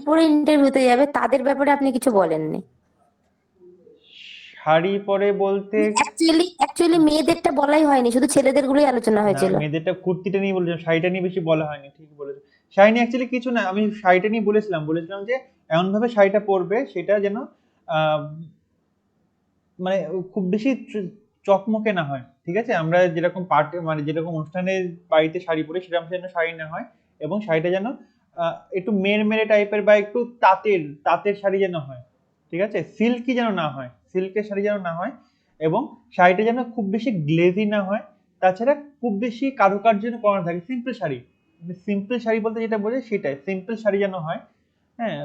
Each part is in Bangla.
পরে ইন্টারভিউতে যাবে তাদের ব্যাপারে আপনি কিছু বলেননি। শাড়ি পরে বলতে অ্যাকচুয়ালি মেয়েদেরটা বলাই হয়নি, শুধু ছেলেদের গুলোই আলোচনা না, হয়েছিল। মেয়েদেরটা কুর্তিটা নিয়ে বলেছিলাম, শাড়িটা নিয়ে বেশি বলা হয়নি, ঠিক বলেছো। শাড়ি নিয়ে অ্যাকচুয়ালি কিছু না, আমি শাড়িটা নিয়ে বলেছিলাম যে এমন ভাবে শাড়িটা পরবে সেটা যেন আহ, মানে খুব বেশি চকমকে না হয়, ঠিক আছে। আমরা যেরকম পার্টি মানে যেরকম অনুষ্ঠানে বাড়িতে শাড়ি পরি সেরকম যেন শাড়ি না হয়, এবং শাড়িটা যেন একটু মেরে মেরে টাইপের বা একটু তাঁতের তাঁতের শাড়ি যেন হয়, ঠিক আছে। সিল্কি যেন না হয়, সিল্কের শাড়ি যেন না হয়, এবং শাড়িটা যেন খুব বেশি গ্লেজি না হয়। তাছাড়া খুব বেশি কারুকার্য যেন করা না থাকে, সিম্পল শাড়ি। সিম্পল শাড়ি বলতে যেটা বোঝে সেটাই, সিম্পল শাড়ি যেন হয়। হ্যাঁ,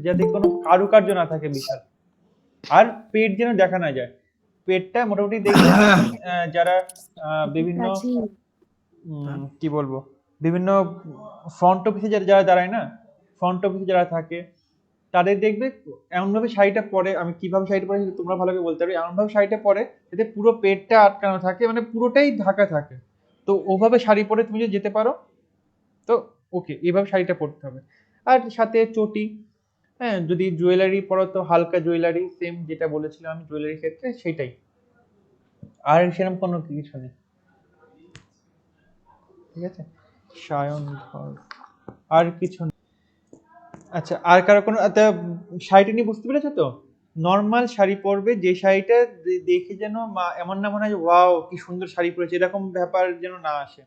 যাতে কোনো কারুকার্য না থাকে বিশাল। আর পেট যেন দেখা না যায়, পেটটা মোটামুটি দেখবে তুমি যারা বিভিন্ন কাজী। কি বলবো, বিভিন্ন ফ্রন্ট অফিসে যারা যারা দাঁড়ায় না, ফ্রন্ট অফিসে যারা থাকে তাদের দেখবে এমন ভাবে শাড়িটা পরে, আমি কিভাবে শাড়িটা পরে সেটা তোমরা ভালো করে বলতে পারবে, এমন ভাবে শাড়িটা পরে যাতে পুরো পেটটা আটকানো থাকে, মানে পুরোটাই ঢাকা থাকে। তো ওভাবে শাড়ি পরে তুমি যদি যেতে পারো তো ওকে, এইভাবে শাড়িটা পরতে হবে। আর সাথে চটি, হ্যাঁ, যদি জুয়েলারি পরো তো হালকা জুয়েলারি, সেম যেটা বলেছিলাম আমি জুয়েলারির ক্ষেত্রে সেটাই। আর সেরকম কোনো কিছু নেই, ঠিক আছে। সায়ন ধর, আর কিছু নেই। আচ্ছা, আর কারো কোনো শাড়িটা নিয়ে বুঝতে পেরেছো তো? নর্মাল শাড়ি পরবে, যে শাড়িটা দেখে যেন এমন না মনে হয় যে ওয়াও কি সুন্দর শাড়ি পরেছে, এরকম ব্যাপার যেন না আসে।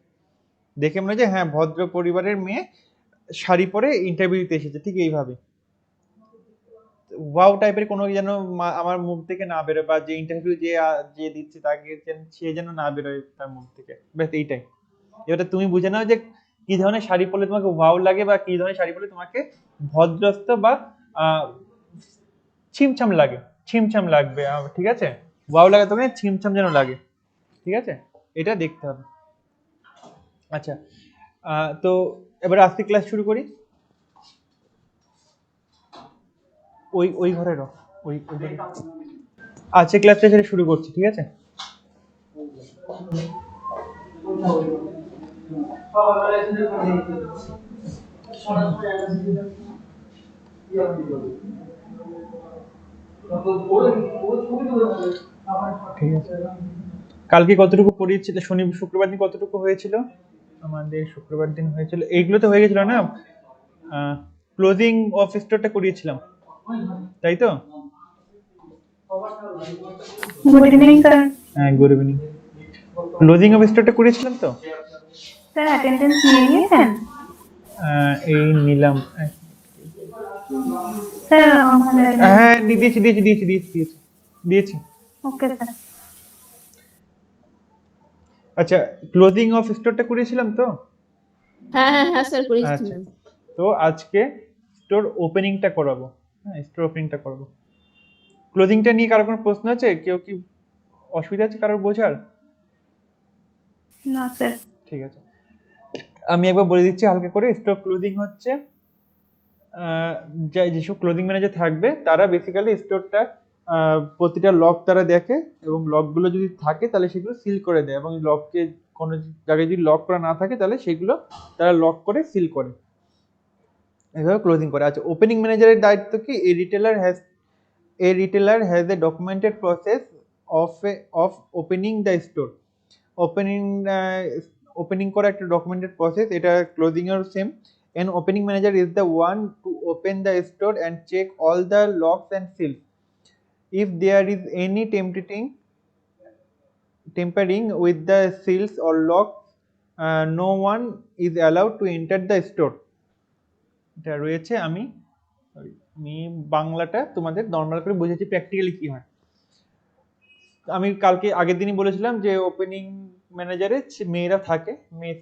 দেখে মনে হয় যে হ্যাঁ ভদ্র পরিবারের মেয়ে শাড়ি পরে ইন্টারভিউ দিতে এসেছে, ঠিক এইভাবে। ওয়াও টাইপের কোনো যেন আমার মুখ থেকে না বেরোয়, বা যে ইন্টারভিউ যে দিচ্ছে তাকে সে যেন না বেরোয় তার মুখ থেকে, ব্যাস এইটাই। এবারে তুমি বুঝে নাও যে কি ধরনের শাড়ি পরলে তোমাকে ওয়াও লাগে, বা কি ধরনের শাড়ি পরলে তোমাকে ভদ্রস্থ বা আহ, ছিমছাম লাগে, ছিমছাম লাগবে, ঠিক আছে। ওয়াও লাগে তোমাকে, ছিমছাম যেন লাগে, ঠিক আছে। এটা দেখতে হবে। আচ্ছা, তো এবার আজকে ক্লাস শুরু করি। ওই ওই ঘরে রো, ওই ঘরে। আজকে ক্লাসটা সেটা শুরু করছি, ঠিক আছে। ঠিক আছে, কালকে কতটুকু পড়িয়েছিল, শনি শুক্রবার দিন কতটুকু হয়েছিল? আমাদের শুক্রবার দিন হয়েছিল, এইগুলো তো হয়ে গেছিল না। ক্লোজিং অফ স্টোরটা করিয়েছিলাম, তাই তো? Good evening sir. হ্যাঁ, গুড ইভিনিং। ক্লোজিং অফ স্টোরটা করিয়েছিলাম তো? স্যার অ্যাটেন্ডেন্স নিয়ে নিয়েছেন? এই নিলাম। স্যার আমাদের হ্যাঁ, দিয়েছি। Okay sir. আচ্ছা, ক্লোজিং অফ স্টোরটা করিয়েছিলাম তো? হ্যাঁ হ্যাঁ হ্যাঁ স্যার আচ্ছা, করেছিলেন। তো আজকে স্টোর ওপেনিংটা করাবো। হ্যাঁ, স্টোর ওপেনিংটা করবো। ক্লোজিংটা নিয়ে কারো কোনো প্রশ্ন আছে? কেউ কি অসুবিধা আছে কারোর বোঝার? না স্যার। ঠিক আছে, আমি একবার বলে দিচ্ছি হালকা করে। স্টোর ক্লোজিং হচ্ছে যেসব ক্লোজিং ম্যানেজার থাকবে তারা বেসিক্যালি স্টোরটা প্রতিটা লক তারা দেখে, এবং লকগুলো যদি থাকে তাহলে সেগুলো সিল করে দেয়, এবং লককে কোনো জায়গায় যদি লক করা না থাকে তাহলে সেগুলো তারা লক করে সিল করে, এভাবে ক্লোজিং করে। আচ্ছা, ওপেনিং ম্যানেজারের দায়িত্ব কি? A retailer has a documented process of opening the store. Opening opening করা একটা ডকুমেন্টেড প্রসেস, এটা ক্লোজিং এর same. An opening manager is the one to open the store and check all the locks and seals. If there is any tampering with the seals or locks, no one is allowed to enter the store. এটা রয়েছে। আমি বাংলাটা তোমাদের নর্মাল করে বুঝেছি, প্র্যাকটিক্যালি কি হয়। আমি কালকে আগের দিনই বলেছিলাম যে ওপেনিং ম্যানেজারে মেয়েরা থাকে, মেয়ে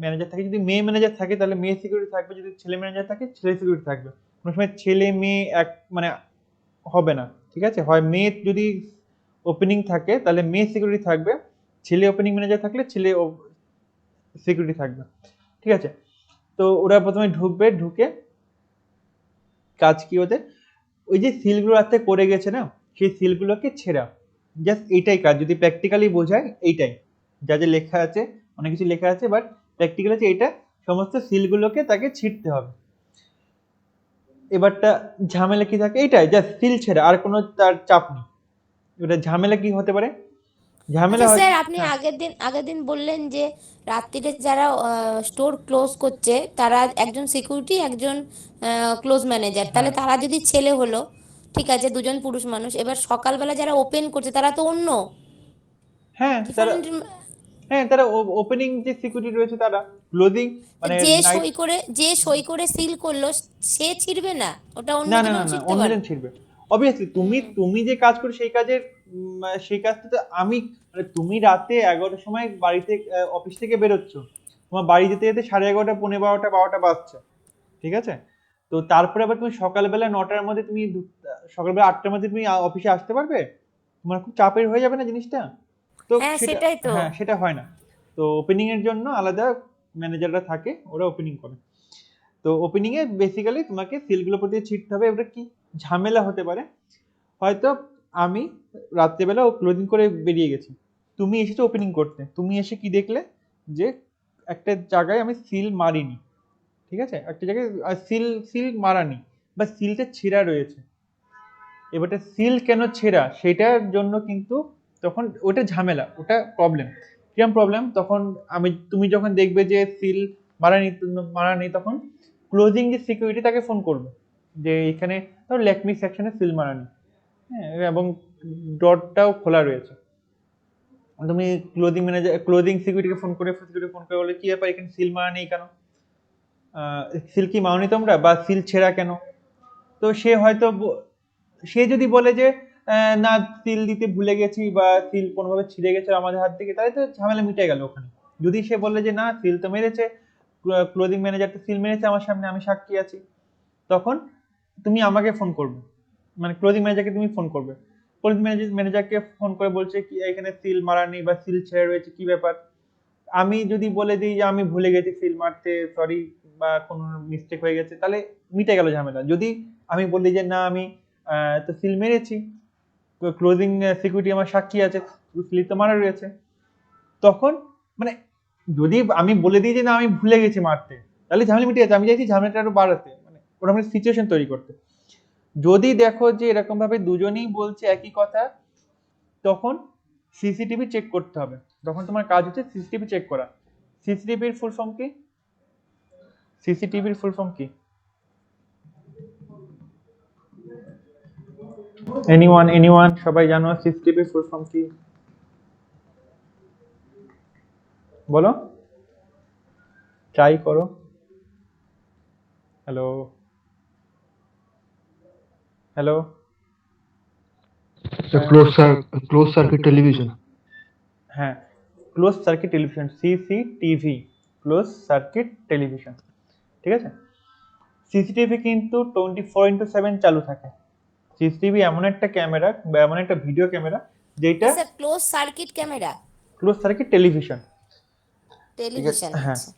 ম্যানেজার থাকে। যদি মেয়ে ম্যানেজার থাকে তাহলে মেয়ে সিকিউরিটি থাকবে, যদি ছেলে ম্যানেজার থাকে ছেলে সিকিউরিটি থাকবে। কোনো সময় ছেলে মেয়ে এক মানে হবে না, ঠিক আছে। হয় মেয়ে যদি ওপেনিং থাকে তাহলে মেয়ে সিকিউরিটি থাকবে, ছেলে ওপেনিং ম্যানেজার থাকলে ছেলে সিকিউরিটি থাকবে, ঠিক আছে। তো ওরা প্রথমে ঢুকবে, ঢুকে কাজ কি ওদের, ওই যে সিলগুলো রাতে করে গেছে না, সেই সিলগুলোকে ছেঁড়া, জাস্ট এইটাই কাজ। যদি প্র্যাকটিক্যালি বোঝায় এইটাই, যা যা লেখা আছে, অনেক কিছু লেখা আছে, বাট প্র্যাকটিক্যাল আছে এইটা, সমস্ত সিলগুলোকে তাকে ছিঁড়তে হবে। এবারটা ঝামেলা কি থাকে, এটাই জাস্ট সিল ছেড়ে, আর কোনো তার চাপ নেই। এটা ঝামেলা কি হতে পারে, ঝামেলা আচ্ছা হয়। স্যার, আপনি হ্যাঁ আগের দিন বললেন যে রাত্রিরে যারা স্টোর ক্লোজ করছে তারা একজন সিকিউরিটি, একজন ক্লোজ ম্যানেজার, তাহলে হ্যাঁ তারা যদি ছেলে হলো, ঠিক আছে, দুজন পুরুষ মানুষ, এবার সকালবেলা যারা ওপেন করছে তারা তো অন্য হ্যাঁ তারা, ডিফারেন্ট। হ্যাঁ তারা ওপেনিং যে সিকিউরিটি রয়েছে তারা, ক্লোজিং মানে নাইট। যে সই করে সিল করলো সে ছিড়বে না, ওটা না না অন্যজনও না না, ছিড়তে পারে। অন্যজন ছিড়বে। অবভিয়াসলি তুমি হুম। তুমি যে কাজ করো সেই কাজের সেই কাজটা তো আমি, মানে তুমি রাতে 11টার সময় বাড়িতে অফিস থেকে বেরোচ্ছ, তোমার বাড়ি যেতে যেতে 11:30 12টা বাজছে, ঠিক আছে? তো তারপরে আবার তুমি সকালবেলা 9টার মধ্যে তুমি সকালবেলা 8টার মধ্যে তুমি অফিসে আসতে পারবে? তোমার খুব চাপের হয়ে যাবে না জিনিসটা? তো হ্যাঁ, সেটা, সেটাই তো। হ্যাঁ সেটা হয় না। তো ওপেনিং এর জন্য আলাদা ম্যানেজাররা থাকে, ওরা ওপেনিং করে। তো ওপেনিং এ বেসিক্যালি তোমাকে সিলগুলো প্রতি ছিটতে হবে। এবার কি ঝামেলা হতে পারে, হয়তো আমি রাত্রেবেলা ও ক্লোজিং করে বেরিয়ে গেছি, তুমি এসেছো ওপেনিং করতে, তুমি এসে কি দেখলে যে একটা জায়গায় আমি সিল মারিনি, ঠিক আছে, একটা জায়গায় সিল সিল মারানি বা সিলটা ছেঁড়া রয়েছে। এবারটা সিল কেন ছেঁড়া সেটার জন্য কিন্তু তখন ওটা ঝামেলা, ওটা প্রবলেম। কিরম প্রবলেম, তখন তুমি যখন দেখবে যে সিল মারা নেই তখন ক্লোজিং যে সিকিউরিটি তাকে ফোন করবে যে এখানে ধর ল্যাকমি সেকশনে সিল মারা নেই, হ্যাঁ, এবং ডটটাও খোলা রয়েছে। তুমি ক্লোজিং সিকিউরিটিকে ফোন করে বলে কি ব্যাপার, এখানে সিল মারা নেই কেন, সিল কি মারনি তোমরা, বা সিল ছেঁড়া কেন? তো সে হয়তো সে যদি বলে যে না সিল দিতে ভুলে গেছি বা সিল কোনোভাবে ছিঁড়ে গেছে আমাদের হাত থেকে, তাহলে তো ঝামেলা মিটে গেল ওখানে। যদি সে বলে যে না সিল তো মেরেছে, ক্লোজিং ম্যানেজার তো সিল মেরেছে আমার সামনে, আমি সাক্ষী আছি, তখন তুমি আমাকে ফোন করবে, মানে ক্লোজিং ম্যানেজারকে তুমি ফোন করবে। ক্লোজিং ম্যানেজারকে ফোন করে বলছে কি এখানে সিল মারা নেই বা সিল ছেড়ে রয়েছে, কি ব্যাপার? আমি যদি বলে দিই যে আমি ভুলে গেছি সিল মারতে, সরি, বা কোনো মিস্টেক হয়ে গেছে, তাহলে মিটে গেল ঝামেলা। যদি আমি বলি যে না আমি তো সিল মেরেছি, ক্লোজিং সিকিউরিটি আমার সাক্ষী আছে, সিল তো মারা রয়েছে, তখন মানে যদি আমি বলে দিই যে না আমি ভুলে গেছি মারতে, তাহলে ঝামেলা মিটে যাচ্ছে। আমি চাইছি ঝামেলাটা আরো বাড়াতে, মানে ওরকম সিচুয়েশন তৈরি করতে। যদি দেখো যে এরকম ভাবে দুজনেই বলছে একই কথা, তখন সিসিটিভি চেক করতে হবে। তখন তোমার কাজ হচ্ছে সিসিটিভি চেক করা। সিসিটিভির ফুল ফর্ম কি? সিসিটিভির ফুল ফর্ম কি? এনিওয়ান সবাই জানো সিসিটিভির ফুল ফর্ম কি? বলো, ট্রাই করো। Hello hello The closed circuit television. হ্যাঁ, close circuit television, CCTV, close circuit television, ঠিক আছে? সিসিটিভি কিন্তু 24/7 চালু থাকে। সিসিটিভি এমন একটা ক্যামেরা বা এমন একটা ভিডিও ক্যামেরা যেটা sir, close circuit camera, close circuit television, ঠিক আছে? টেলিভিশন, হ্যাঁ, আচ্ছা।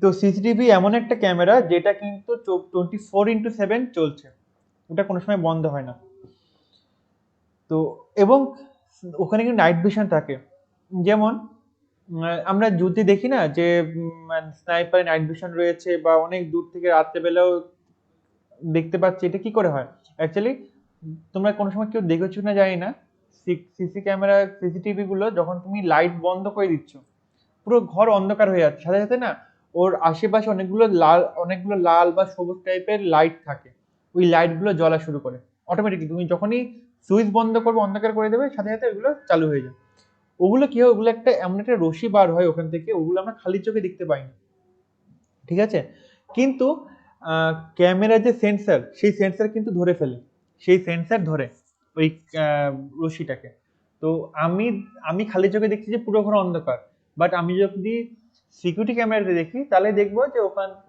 তো সিসিটিভি এমন একটা ক্যামেরা যেটা কিন্তু 24/7 চলছে, ওটা কোনো সময় বন্ধ হয় না। তো এবং ওখানে কিন্তু নাইট ভিশন থাকে, যেমন আমরা যুদ্ধে দেখি না যে স্নাইপার নাইট ভিশন রয়েছে, বা অনেক দূর থেকে রাত্রেবেলাও দেখতে পাচ্ছি। এটা কি করে হয় অ্যাকচুয়ালি, তোমরা কোনো সময় কেউ দেখেছো না জানি না, সিসি ক্যামেরা সিসিটিভি গুলো যখন তুমি লাইট বন্ধ করে দিচ্ছ, পুরো ঘর অন্ধকার হয়ে যাচ্ছে, সাথে সাথে না ওর আশেপাশে অনেকগুলো লাল বা সবুজ টাইপের লাইট থাকে, ওই লাইট গুলো জ্বলা শুরু করে অটোমেটিকলি। তুমি যখনই সুইচ বন্ধ করবে, অন্ধকার করে দেবে, সাথে সাথে ওগুলো চালু হয়ে যায়। ওগুলো কি হয়, ওগুলো একটা এমন একটা রশ্মি বার হয় ওখান থেকে, ওগুলো আমরা খালি চোখে দেখতে পাই না, ঠিক আছে? কিন্তু ক্যামেরার যে সেন্সর, সেই সেন্সর কিন্তু ধরে ফেলে, সেই সেন্সর ধরে ওই রশ্মিটাকে। তো আমি আমি খালি চোখে দেখছি যে পুরো ঘর অন্ধকার, বাট আমি যদি সিকিউরিটি ক্যামেরাতে দেখি তাহলে দেখবো যে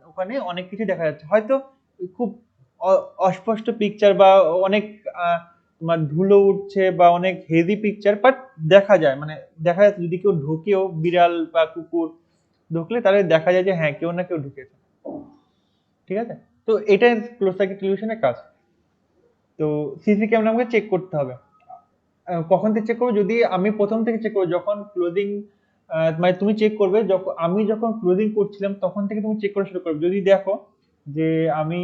ওখানে অনেক কিছু দেখা যাচ্ছে, হয়তো খুব অস্পষ্ট পিকচার বা অনেক তোমার ধুলো উঠছে বা অনেক হেভি পিকচার, বাট দেখা যায়, মানে দেখা যাচ্ছে যদি কেউ ঢোকেও, বিড়াল বা কুকুর ঢুকলে তাহলে দেখা যায় যে হ্যাঁ কেউ না কেউ ঢুকেছে, ঠিক আছে? তো এটাই ক্লোজ সার্কিট টেলিভিশনের কাজ। তো সিসি ক্যামেরা আমাকে চেক করতে হবে। কখন থেকে চেক করবো? যদি আমি প্রথম থেকে চেক করবো, যখন ক্লোজিং, মানে তুমি চেক করবে যখন আমি যখন ক্লোজিং করছিলাম তখন থেকে তুমি চেক করা শুরু করবে। যদি দেখো যে আমি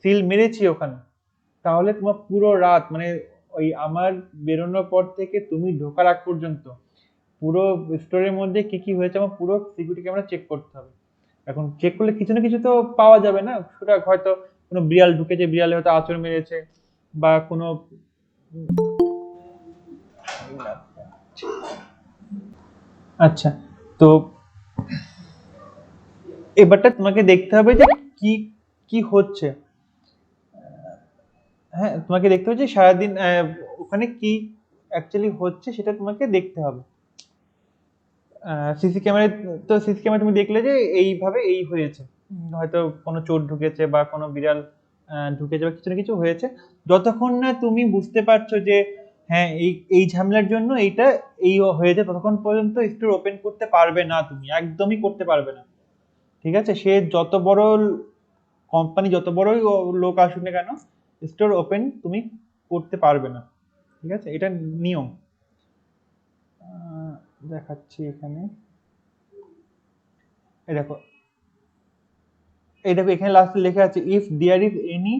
সিল মেরেছি ওখানে, তাহলে তোমার পুরো রাত মানে ওই আমার বেরোনোর পর থেকে তুমি ঢোকার আগ পর্যন্ত পুরো স্টোরের মধ্যে কি কি হয়েছে আমার পুরো সিকিউরিটি ক্যামেরা চেক করতে হবে। এখন চেক করলে কিছু না কিছু তো পাওয়া যাবে না, সেটা হয়তো কোনো বিড়াল ঢুকেছে, বিড়ালে হয়তো আঁচড় মেরেছে, বা কোনো আচ্ছা, তো এবারটা তোমাকে দেখতে হবে যে কি কি হচ্ছে। হ্যাঁ, তোমাকে দেখতে হবে যে সারাদিন ওখানে কি অ্যাকচুয়ালি হচ্ছে সেটা তোমাকে দেখতে হবে। সিসি ক্যামেরায়, তো সিসি ক্যামেরা তুমি দেখলে যে এইভাবে এই হয়েছে, হয়তো কোনো চোর ঢুকেছে বা কোনো বিড়াল ঢুকেছে বা কিছু না কিছু হয়েছে। যতক্ষণ না তুমি বুঝতে পারছো যে হ্যাঁ এই এই ঝামেলার জন্য এইটা এই হয়েছে, ততক্ষণ পর্যন্ত স্টোর ওপেন করতে পারবে না, তুমি একদমই করতে পারবে না। ঠিক আছে, সে যত বড় কোম্পানি, যত বড়ই লোক আসুক না কেন, স্টোর ওপেন তুমি করতে পারবে না। ঠিক আছে, এটা নিয়ম। দেখাচ্ছি এখানে, এই দেখো, এখানে লাস্টে লেখা আছে if there is any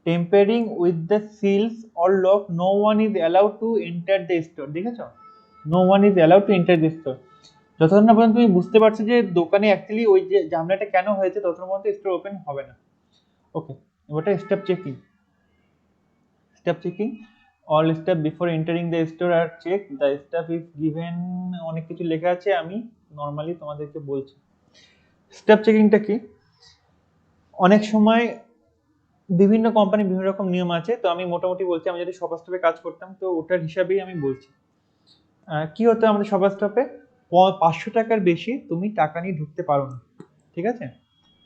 tampering with the seals or lock no one is allowed to enter the store. দেখেছো, no one is allowed to enter the store. যতক্ষণ না পর্যন্ত তুমি বুঝতে পারছো যে দোকানে অ্যাকচুয়ালি ওই যে ঝামেলাটা কেন হয়েছে, ততক্ষণ পর্যন্ত স্টোর ওপেন হবে না। ওকে, এবারটা step checking. Step checking, all step before entering the store আর check the step is given, অনেক কিছু লেখা আছে, আমি নর্মালি তোমাদেরকে বলছি। স্টেপ চেকিংটা কি, অনেক সময় বিভিন্ন কোম্পানি বিভিন্ন রকম নিয়ম আছে, তো আমি মোটামুটি বলছি, আমি যদি শপার স্টপে কাজ করতাম তো ওটার হিসাবেই আমি বলছি। কি হতো আমাদের শপার স্টপে, 500 টাকার বেশি তুমি টাকা নিয়ে ঢুকতে পারো না। ঠিক আছে,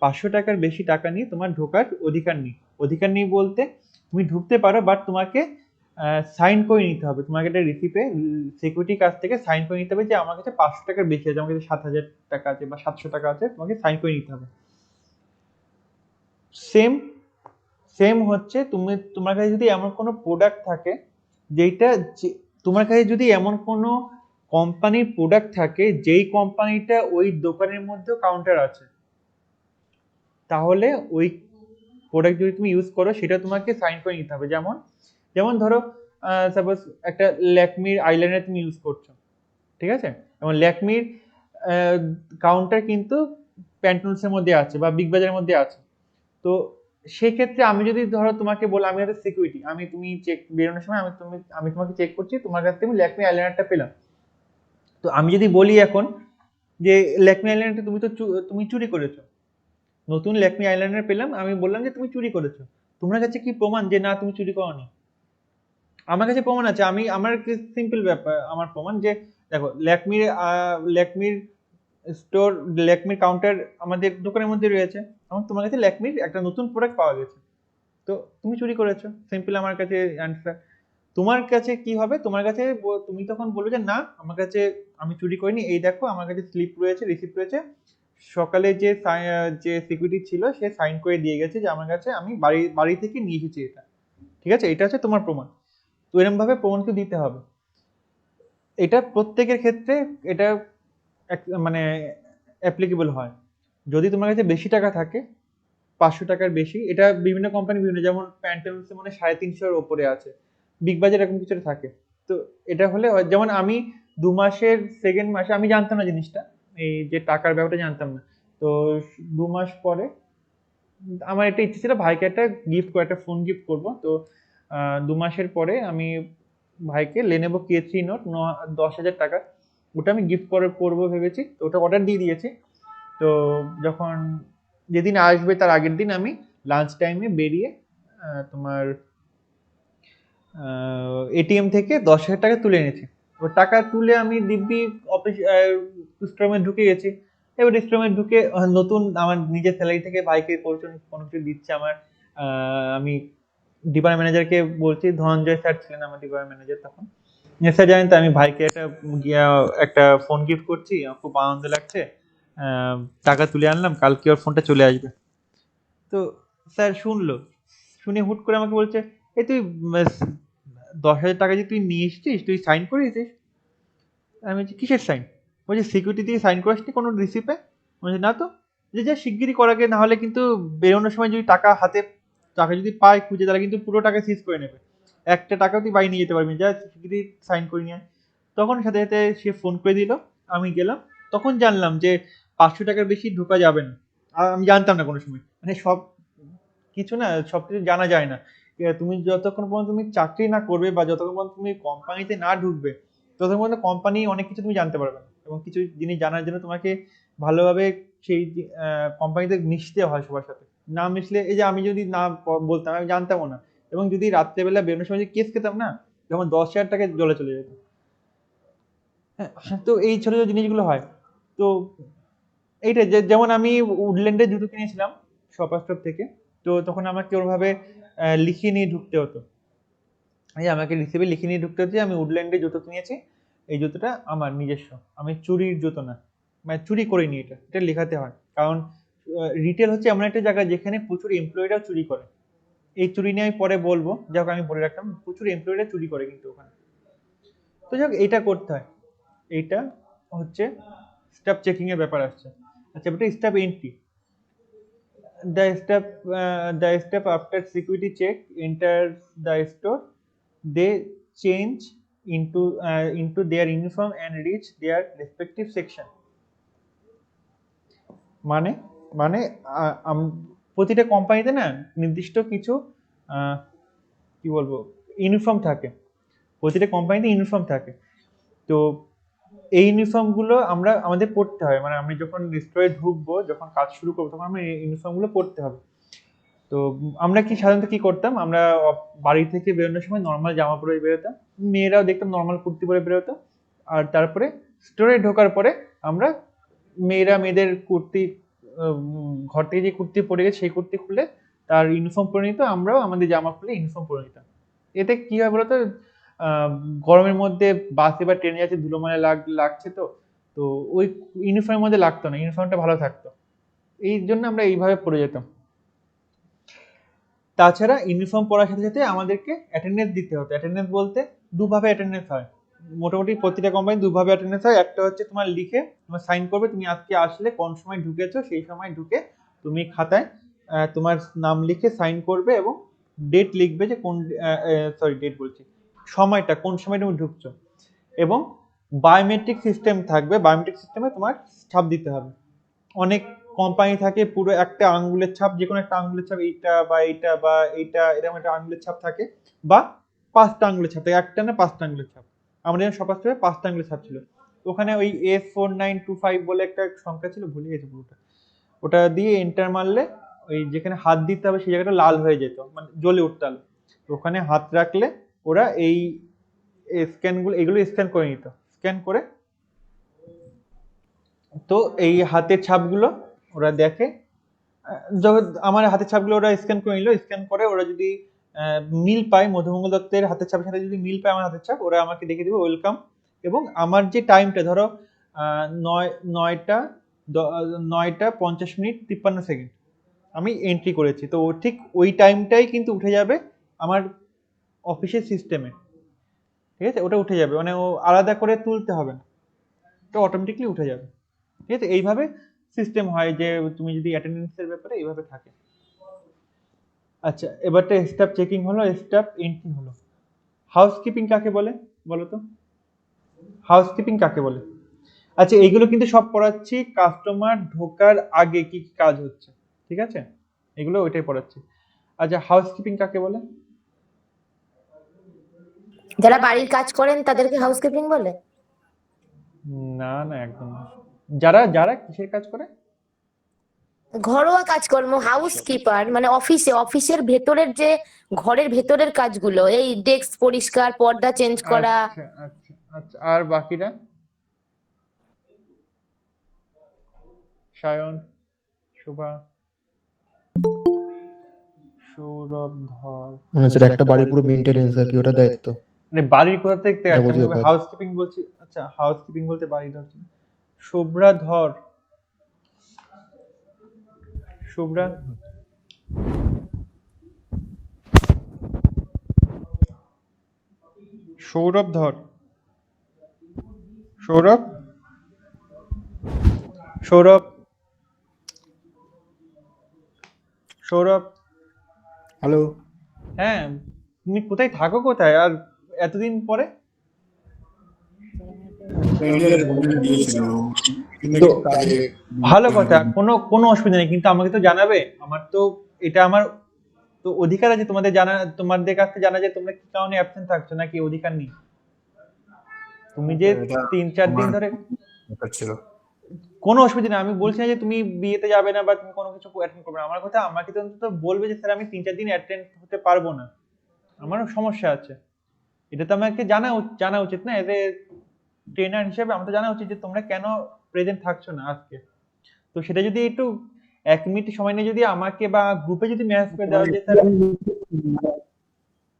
500 টাকার বেশি টাকা নিয়ে তোমার ঢোকার অধিকার নেই। অধিকার নেই বলতে তুমি ঢুকতে পারো, বাট তোমাকে সাইন করে নিতে হবে, তোমাকে একটা রিসিপে সিকিউরিটির কাছ থেকে সাইন করে নিতে হবে যে আমার কাছে 500 টাকার বেশি আছে, আমার কাছে 7,000 টাকা আছে বা 700 টাকা আছে, তোমাকে সাইন করে নিতে হবে। সেম সেম হচ্ছে, তুমি তোমার কাছে যদি এমন কোনো প্রোডাক্ট থাকে যেটা তোমার কাছে যদি এমন কোনো কোম্পানির প্রোডাক্ট থাকে যেই কোম্পানিটা ওই দোকানের মধ্যে কাউন্টার আছে, তাহলে ওই প্রোডাক্ট যদি তুমি ইউজ করো সেটা তোমাকে সাইন করে নিতে হবে। যেমন যেমন ধরো সাপোজ একটা ল্যাকমির আইলাইনার তুমি ইউজ করছো, ঠিক আছে, এবং ল্যাকমির কাউন্টার কিন্তু প্যান্টুলসের মধ্যে আছে বা বিগ বাজারের মধ্যে আছে। তো সেক্ষেত্রে আমি যদি ধরো তোমাকে বলি, আমি একটা সিকিউরিটি, আমি তুমি চেক বেরোনোর সময় আমি তোমাকে চেক করছি, তোমার কাছ থেকে আমি ল্যাকমি আইলাইনারটা পেলাম। তো আমি যদি বলি এখন যে ল্যাকমি আইলাইনারটা তুমি চুরি করেছো, নতুন ল্যাকমি আইলাইনার পেলাম, আমি বললাম যে তুমি চুরি করেছো, তোমার কাছে কি প্রমাণ যে না তুমি চুরি করোনি? আমার কাছে প্রমাণ আছে, আমার সিম্পল ব্যাপার, আমার প্রমাণ যে দেখো ল্যাকমির স্টোর, ল্যাকমির কাউন্টার আমাদের দোকানের মধ্যে রয়েছে, এবং তোমার কাছে ল্যাকমির একটা নতুন প্রোডাক্ট পাওয়া গেছে, তো তুমি চুরি করেছো, সিম্পল আমার কাছে অ্যান্সার। তোমার কাছে কি হবে, তোমার কাছে তুমি তখন বলবে যে না আমার কাছে আমি চুরি করিনি, এই দেখো আমার কাছে স্লিপ রয়েছে, রিসিপ্ট রয়েছে, সকালে যে সিকিউরিটি ছিল সে সাইন করে দিয়ে গেছে যে আমার কাছে আমি বাড়ি থেকে নিয়ে এসেছি এটা। ঠিক আছে, এটা হচ্ছে তোমার প্রমাণ। তো এরকম ভাবে প্রমাণকে দিতে হবে। এটা প্রত্যেকের ক্ষেত্রে এটা মানে অ্যাপ্লিকেবল হয়। যদি তোমার কাছে বেশি টাকা থাকে, 500 টাকার বেশি, এটা বিভিন্ন কোম্পানি বিভিন্ন, যেমন প্যান্টালুন্সে মানে 350-এর ওপরে আছে, বিগ বাজার এরকম কিছু থাকে। তো এটা হলে যেমন আমি 2 মাসের সেকেন্ড মাসে আমি জানতাম না জিনিসটা, এই যে টাকার ব্যাপারটা জানতাম না। তো 2 মাস পরে আমার একটা ইচ্ছে ছিল ভাইকে একটা একটা ফোন গিফট করব। তো 2 মাসের পরে আমি ভাইকে লেনোভো K3 নোট 10,000 টাকা, ওটা আমি গিফট করবো ভেবেছি, তো ওটা অর্ডার দিয়ে দিয়েছি। তো যখন যেদিন আসবে তার আগের দিন আমি লাঞ্চ টাইমে বেরিয়ে তোমার এটিএম থেকে 10,000 টাকা তুলে এনেছি। এবার টাকা তুলে আমি দিব্যি অফিস স্টোরে ঢুকে গেছি। এবার স্টোরে ঢুকে নতুন আমার নিজের স্যালারি থেকে ভাইকে কোনো কিছু দিচ্ছে আমার, আমি ডিপার্টমেন্ট ম্যানেজারকে বলছি, ধনঞ্জয় স্যার ছিলেন আমার ডিপার্টমেন্ট ম্যানেজার তখন, স্যার জানেন তো আমি ভাইকে একটা ফোন গিফট করছি, আমার খুব আনন্দ লাগছে, টাকা তুলে আনলাম, কালকে ওর ফোনটা চলে আসবে। তো স্যার শুনলো, শুনে হুট করে আমাকে বলছে, এই তুই 10,000 টাকা যে তুই নিয়ে এসেছিস, তুই সাইন করেছিস? আমি বলছি কিসের সাইন? বলছি সিকিউরিটি দিয়ে সাইন করাসনি কোনো রিসিপে? বলছি না তো। যে যা শিগগিরই করাকে, না হলে কিন্তু বেরোনোর সময় যদি টাকা হাতে টাকা যদি পায় খুঁজে, তাহলে কিন্তু পুরো টাকা সিজ করে নেবে, একটা টাকাও তুই বাড়ি নিয়ে যেতে পারবি না, যা সিকিউরিটি সাইন করে নিয়ে আয়। তখন সাথে সাথে সে ফোন করে দিল, আমি গেলাম, তখন জানলাম যে 500 টাকার বেশি ঢোকা যাবে না। আর আমি জানতাম না কোনো সময়, মানে সব কিছু না, সব কিছু জানা যায় না। তুমি যতক্ষণ পর্যন্ত তুমি চাকরি না করবে বা যতক্ষণ পর্যন্ত তুমি কোম্পানিতে না ঢুকবে, ততক্ষণ পর্যন্ত কোম্পানি অনেক কিছু তুমি জানতে পারবে না। এবং কিছু জিনিস জানার জন্য তোমাকে ভালোভাবে সেই কোম্পানিতে মিশতে হয় সবার সাথে। না মিশলে, এই যে আমি যদি না বলতাম, আমি জানতামও না। এবং যদি রাত্রেবেলা বেরোনোর সময় কেস খেতাম না, যেমন 10,000 টাকা জলে চলে যেত। হ্যাঁ, তো এই ছোট ছোট জিনিসগুলো হয়। তো এইটা যেমন আমি উডল্যান্ডে জুতো কিনেছিলাম শপার স্টপ থেকে, তো তখন আমাকে ওরভাবে লিখিয়ে নিয়ে ঢুকতে হতো। এই আমাকে রিসিভে লিখে নিয়ে ঢুকতে হচ্ছে আমি উডল্যান্ডে জুতো কিনেছি, এই জুতোটা আমার নিজস্ব, আমি চুরির জুতো না, মানে চুরি করিনি, এটা লেখাতে হয়। কারণ রিটেল হচ্ছে এমন একটা জায়গা যেখানে প্রচুর এমপ্লয়িরাও চুরি করে। এই চুরি নিয়ে আমি পরে বলবো, যাক আমি বলে রাখলাম, প্রচুর এমপ্লয়িরা চুরি করে কিন্তু ওখানে। তো যাক, এটা করতে হয়। এইটা হচ্ছে স্টাফ চেকিং এর ব্যাপার আসছে। আচ্ছা, এটা staff entry. The step after security check enters the store, they change into their uniform and reach their respective section. মানে মানে প্রতিটা কোম্পানিতে না নির্দিষ্ট কিছু কি বলবো ইউনিফর্ম থাকে, প্রতিটা কোম্পানিতে ইউনিফর্ম থাকে। তো এই ইউনিফর্মগুলো আমাদের পড়তে হয়, মানে আমি যখন স্টোরে ঢুকবো, যখন কাজ শুরু করবো, তখন আমরা ইউনিফর্মগুলো পড়তে হবে। তো আমরা সাধারণত কি করতাম, আমরা বাড়ি থেকে বেরোনোর সময় নর্মাল জামা পরে বেরোতাম, মেয়েরাও দেখতাম নর্মাল কুর্তি পরে বেরোতো। আর তারপরে স্টোরে ঢোকার পরে আমরা মেয়েদের কুর্তি, ঘর থেকে যে কুর্তি পরে গেছে সেই কুর্তি খুলে তার ইউনিফর্ম পরে নিত, আমরাও আমাদের জামা খুলে ইউনিফর্ম পরে নিতাম। এতে কি হয় বলতো, গরমের মধ্যে বাসে বা ট্রেনে যাচ্ছে, ধুলোমালে লাগছে, তো তো ওই ইউনিফর্মের মধ্যে লাগতো না, ইউনিফর্মটা ভালো থাকতো। এই জন্য আমরা এইভাবে পরে যেতাম। তাছাড়া ইউনিফর্ম পরার সাথে সাথে আমাদেরকে অ্যাটেন্ডেন্স দিতে হতো। অ্যাটেন্ডেন্স বলতে দুভাবে অ্যাটেন্ডেন্স হয়, মোটামুটি প্রতিটা কোম্পানি দুভাবে অ্যাটেন্ডেন্স হয়। একটা হচ্ছে তোমার লিখে তোমার সাইন করবে, তুমি আজকে আসলে কোন সময় ঢুকেছো, সেই সময় ঢুকে তুমি খাতায় তোমার নাম লিখে সাইন করবে এবং ডেট লিখবে যে কোন ডেট বলছি, সময়টা, কোন সময় তুমি ঢুকছো। এবং বায়োমেট্রিক সিস্টেম থাকবে, বায়োমেট্রিক সিস্টেমে তোমার ছাপ দিতে হবে। অনেক কোম্পানি থাকে পুরো একটা আঙ্গুলের ছাপ, যে কোনো একটা আঙ্গুলের ছাপ, এইটা বা এইটা বা এইটা, এরকম একটা আঙ্গুলের ছাপ থাকে, বা 5টা আঙ্গুলের ছাপ থাকে, একটা না 5টা আঙ্গুলের ছাপ। আমাদের যেমন সবার সাথে 5টা আঙ্গুলের ছাপ ছিল। ওখানে ওই S4925 বলে একটা সংখ্যা ছিল, ভুলে গেছি পুরোটা, ওটা দিয়ে এন্টার মারলে ওই যেখানে হাত দিতে হবে সেই জায়গাটা লাল হয়ে যেত, মানে জ্বলে উঠতে হলো। ওখানে হাত রাখলে ওরা এই এগুলো স্ক্যান করে নিত, স্ক্যান করে তো এই হাতের ছাপগুলো ওরা দেখে। যখন আমার হাতের ছাপগুলো ওরা স্ক্যান করে নিল, স্ক্যান করে ওরা যদি মিল পায়, মধুমঙ্গল দত্তের হাতের ছাপের সাথে যদি মিল পায় আমার হাতের ছাপ, ওরা আমাকে দেখে দেবে ওয়েলকাম। এবং আমার যে টাইমটা, ধরো 9:50 আমি এন্ট্রি করেছি, তো ঠিক ওই টাইমটাই কিন্তু উঠে যাবে আমার অফিসের সিস্টেমে। ঠিক আছে, ওটা উঠে যাবে, মানে ও আলাদা করে তুলতে হবে না, ওটা অটোমেটিকলি উঠে যাবে। ঠিক আছে, এইভাবে সিস্টেম হয় যে তুমি যদি অ্যাটেন্ডেন্সের ব্যাপারে এইভাবে থাকে। আচ্ছা, এবারটা স্টাফ চেকিং হলো, স্টাফ এন্ট্রি হলো। হাউসকিপিং কাকে বলে বলো তো? হাউসকিপিং কাকে বলে? আচ্ছা, এইগুলো কিন্তু সব পড়াচ্ছি কাস্টমার ঢোকার আগে কি কি কাজ হচ্ছে, ঠিক আছে, এগুলো ওইটাই পড়াচ্ছি। আচ্ছা, হাউসকিপিং কাকে বলে? যারা বাড়ির কাজ করেন তাদেরকে হাউসকিপিং বলে? না না, একদম না। যারা যারা কিসের কাজ করে? ঘরোয়া কাজকর্ম, হাউসকিপার মানে অফিসের ভেতরের যে ঘরের ভেতরের কাজগুলো, এই ডেস্ক পরিষ্কার, পর্দা চেঞ্জ করা। আচ্ছা আচ্ছা আচ্ছা, আর বাকিরা? সায়ন, শুভা, সৌরভ, ধর। মানে স্যার একটা বাড়ির পুরো মেইনটেনেন্স আর কি, ওটা দায়িত্ব। মানে বাড়ির কোথা থেকে যাবতীয় কাজ। হাউসকিপিং বলছি। আচ্ছা, হাউসকিপিং বলতে বাড়ি ধরছি। শুভ্রা, ধর, শুভ্রা, সৌরভ, ধর, সৌরভ, সৌরভ, সৌরভ, হ্যালো। হ্যাঁ, তুমি কোথায় থাকো, কোথায় আর এতদিন পরে? তো ভালো কথা, কোনো কোনো অসুবিধা নেই, কিন্তু আমাকে তো জানাবে। আমার তো এটা আমার তো অধিকার আছে তোমাদের জানা, তোমাদের কাছ থেকে জানা যে তোমরা কি কারণে অ্যাবসেন্ট থাকছো, নাকি অধিকার নেই? তুমি যে 3-4 দিন ধরে ছিল। কোনো অসুবিধা নেই, আমি বলছি না যে তুমি বিয়েতে যাবে না বা তুমি কোনো কিছু অ্যাটেন্ড করবে না। আমার কথা, আমাকে তো অন্তত বলবে যে স্যার আমি 3-4 দিন অ্যাটেন্ড হতে পারবো না, আমারও সমস্যা আছে। এটা তো আমাকে জানা উচিত না, এজ এ ট্রেনার হিসেবে আমার তো জানা উচিত যে তোমরা কেন প্রেজেন্ট থাকছো না আজকে। তো সেটা যদি একটু 1 মিনিট সময় নিয়ে যদি আমাকে বা গ্রুপে যদি মেসেজ করে দাও যে স্যার।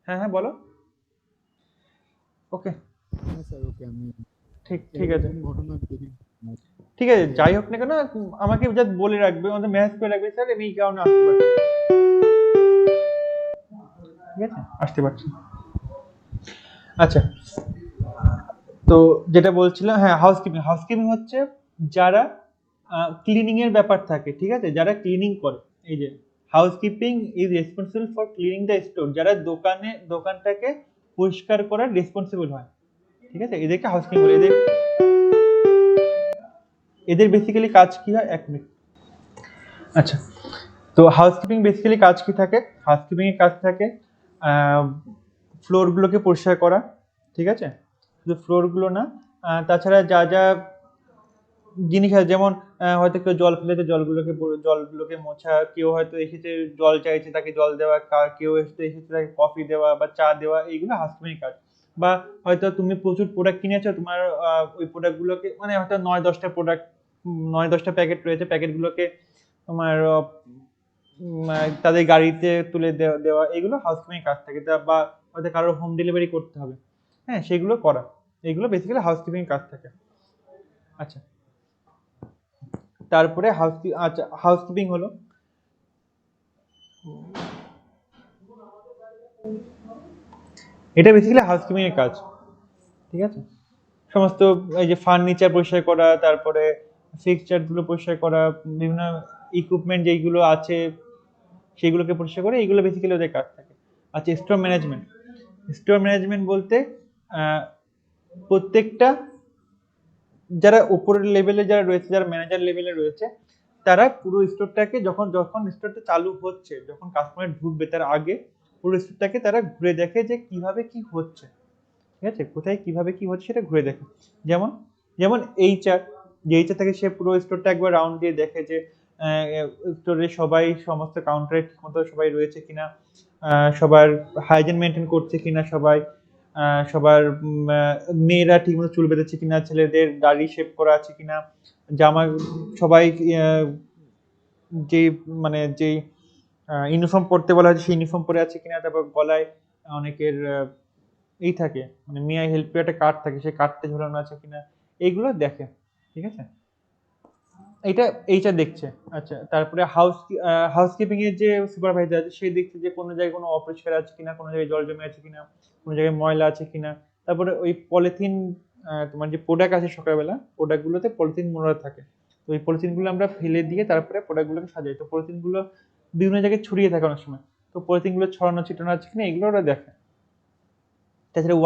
হ্যাঁ হ্যাঁ বলো। ওকে, ঠিক আছে, ঠিক আছে, যাই হোক না কেন আমাকে জাস্ট বলে রাখবে, আমাদের মেসেজ করে রাখবে স্যার আমি এই কারণে আসতে পারছি না। ঠিক আছে, আসতে পারছি। আচ্ছা, তো যেটা বলছিলাম, হ্যাঁ, হাউসকিপিং হচ্ছে যারা ক্লিনিং এর ব্যাপার থাকে, ঠিক আছে, যারা ক্লিনিং করে। এই যে housekeeping is responsible for cleaning the store, যারা দোকানটাকে পরিষ্কার করার রেসপন্সিবল হয়, ঠিক আছে, এদেরকে হাউসকিপিং বলে। এদের বেসিক্যালি কাজ কি হয়, 1 মিনিট। আচ্ছা, তো হাউসকিপিং বেসিক্যালি কাজ কি থাকে? হাউসকিপিং এর কাজ থাকে ফ্লোর গুলোকে পরিষ্কার করা, ঠিক আছে, শুধু ফ্লোর গুলো না, তাছাড়া যা যা জিনিস আছে, যেমন হয়তো কেউ জল ফেলেছে, জলগুলোকে মোছা, কেউ হয়তো এসেছে জল চাইছে তাকে জল দেওয়া, কেউ এসেছে তাকে কফি দেওয়া বা চা দেওয়া, এইগুলো হাউসকিপিং কাজ। বা হয়তো তুমি প্রচুর প্রোডাক্ট কিনেছো, তোমার ওই প্রোডাক্টগুলোকে, মানে হয়তো 9-10টা প্যাকেট রয়েছে, প্যাকেটগুলোকে তোমার তাদের গাড়িতে তুলে দেওয়া, এগুলো হাউসকিপিং কাজ থাকে। বা হয়তো কারোর হোম ডেলিভারি করতে হবে, হ্যাঁ, সেগুলো করা, এগুলো বেসিক্যালি হাউসকিপিং কাজ থাকে। আচ্ছা, তারপরে হাউসকিপিং হলো এটা বেসিক্যালি হাউসকিপিং এর কাজ, ঠিক আছে। সমস্ত এই যে ফার্নিচার পরিষ্কার করা, তারপরে ফিক্সচার গুলো পরিষ্কার করা, বিভিন্ন ইকুইপমেন্ট যেগুলো আছে সেগুলোকে পরিষ্কার করে, এইগুলো বেসিক্যালি ওদের কাজ থাকে। আচ্ছা, স্টোর ম্যানেজমেন্ট বলতে প্রত্যেকটা যারা উপরের লেভেলে যারা রয়েছে, যারা ম্যানেজার লেভেলে রয়েছে, তারা পুরো স্টোরটাকে যখন স্টোরটা চালু হচ্ছে, যখন কাস্টমার ঢুকবে তার আগে পুরো স্টোরটাকে তারা ঘুরে দেখে যে কিভাবে কি হচ্ছে, ঠিক আছে, কোথায় কিভাবে কি হচ্ছে সেটা ঘুরে দেখে। যেমন এইচআর থেকে সে পুরো স্টোরটা একবার রাউন্ড দিয়ে দেখে যে স্টোরে সমস্ত কাউন্টারে ঠিকমতো সবাই রয়েছে কিনা, সবার হাইজিন মেনটেন করছে কিনা, সবার মেয়েরা ঠিকমতো চুল বেঁধেছে কিনা, ছেলেদের দাড়ি শেভ করা আছে কিনা, জামা সবাই যে মানে যে ইউনিফর্ম পরতে বলা হয়েছে সেই ইউনিফর্ম পরে আছে কিনা, তারপর গলায় অনেকের এই থাকে, মানে মি আই হেল্প ইউ একটা কার্ড থাকে, সেই কার্ডটা ঝোলানো আছে কিনা, এইগুলো দেখে, ঠিক আছে, এইটা এইটা দেখছে। আচ্ছা, তারপরে হাউসকিপিং এর যে সুপারভাইজার আছে সে দেখছে যে কোনো জায়গায় কোনো অপরিষ্কার আছে কিনা, কোনো জায়গায় জল জমে আছে কিনা, কোনো জায়গায় ময়লা আছে কিনা। তারপরে ওই পলিথিন, তোমার যে প্রোডাক্ট আছে সকালবেলা, প্রোডাক্টগুলোতে পলিথিন মোড়া থাকে, তো ওই পলিথিনগুলো আমরা ফেলে দিয়ে তারপরে প্রোডাক্টগুলোকে সাজাই। তো পলিথিনগুলো বিভিন্ন জায়গায় ছড়িয়ে থাকে অনেক সময়, তো পলিথিনগুলো ছড়ানো ছিটানো আছে কিনা এগুলো ওরা দেখে। তাছাড়া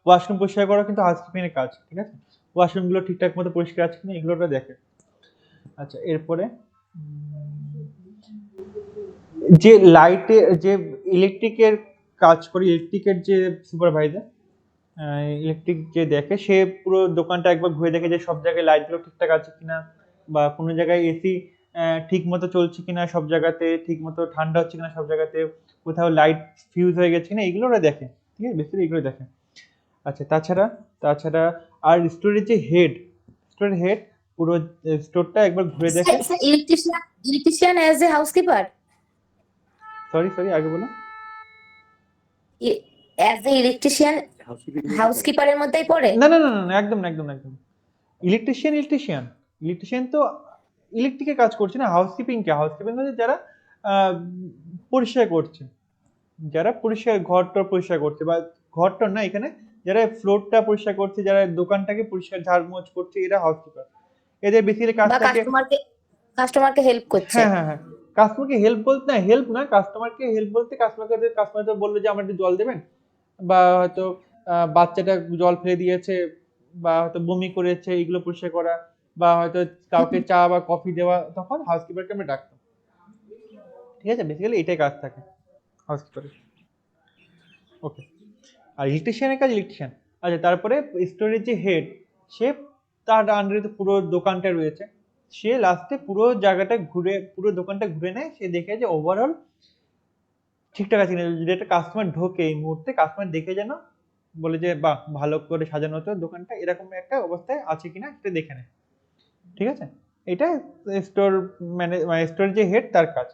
ওয়াশরুম পরিষ্কার করা কিন্তু হাউসকিপিং এর কাজ, ঠিক আছে, ওয়াশরুমগুলো ঠিকঠাক মতো পরিষ্কার আছে কিনা এগুলো ওরা দেখে। আচ্ছা, এরপরে যে যে ইলেকট্রিকের কাজ করে, ইলেকট্রিকের যে সুপারভাইজার, ইলেকট্রিক যে দেখে, সে পুরো দোকানটা একবার ঘুরে দেখে যে সব জায়গায় লাইটগুলো ঠিকঠাক আছে কিনা, বা কোনো জায়গায় এসি ঠিক মতো চলছে কিনা, সব জায়গাতে ঠিক মতো ঠান্ডা হচ্ছে কিনা, সব জায়গাতে কোথাও লাইট ফিউজ হয়ে গেছে কিনা, এগুলো ওরা দেখে, ঠিক আছে, বেশিরভাগ এগুলো দেখে। আচ্ছা, তাছাড়া আর স্টোরের হেড পুরো স্টোরটা একবার ঘুরে দেখে। Electrician as a housekeeper, sorry আগে বলো। অ্যাজ এ ইলেকট্রিশিয়ান হাউসকিপারের মধ্যেই পড়ে? না, একদম ইলেকট্রিশিয়ান তো ইলেকট্রিকের কাজ করছে না। হাউসকিপিং হচ্ছে যারা পরিষ্কার করছে, যারা ঘরটা পরিষ্কার করছে, বা ঘরটা না, এখানে যারা ফ্লোরটা পরিষ্কার করছে, যারা দোকানটাকে পরিষ্কার ঝাড়মোছ করছে, এরা হাউসকিপার। এদের বেসিক্যালি কাজ থাকে কাস্টমারকে হেল্প করছে। হ্যাঁ, কাস্টমারকে হেল্প বলতে না, হেল্প না, কাস্টমারকে হেল্প বলতে কাস্টমার তো বললো যে আমার একটু জল দেবেন, বা হয়তো বাচ্চাটা জল ফেলে দিয়েছে, বা হয়তো বমি করেছে, এগুলো পরিষ্কার করা, বা হয়তো কাউকে চা বা কফি দেওয়া, তখন হাউসকিপারকে আমরা ডাকতাম। ঠিক আছে, বেসিক্যালি এটাই কাজ থাকে হাউসকিপারের। ওকে, আর ইলেকট্রিশিয়ানের কাজ ইলেকট্রিশিয়ান। আচ্ছা, তারপরে স্টোরের যে হেড, সে তার আন্ডারে তো পুরো দোকানটা রয়েছে, সে লাস্টে পুরো জায়গাটা ঘুরে, পুরো দোকানটা ঘুরে নেয়, সে দেখে যে ওভারঅল ঠিকঠাক আছে কিনা। যদি একটা কাস্টমার ঢোকে এই মুহূর্তে, কাস্টমার দেখে যেন বলে যে বাহ, ভালো করে সাজানো হতো দোকানটা, এরকম একটা অবস্থায় আছে কিনা সেটা দেখে নেয়। ঠিক আছে, এটা স্টোর মানে স্টোর যে হেড তার কাজ।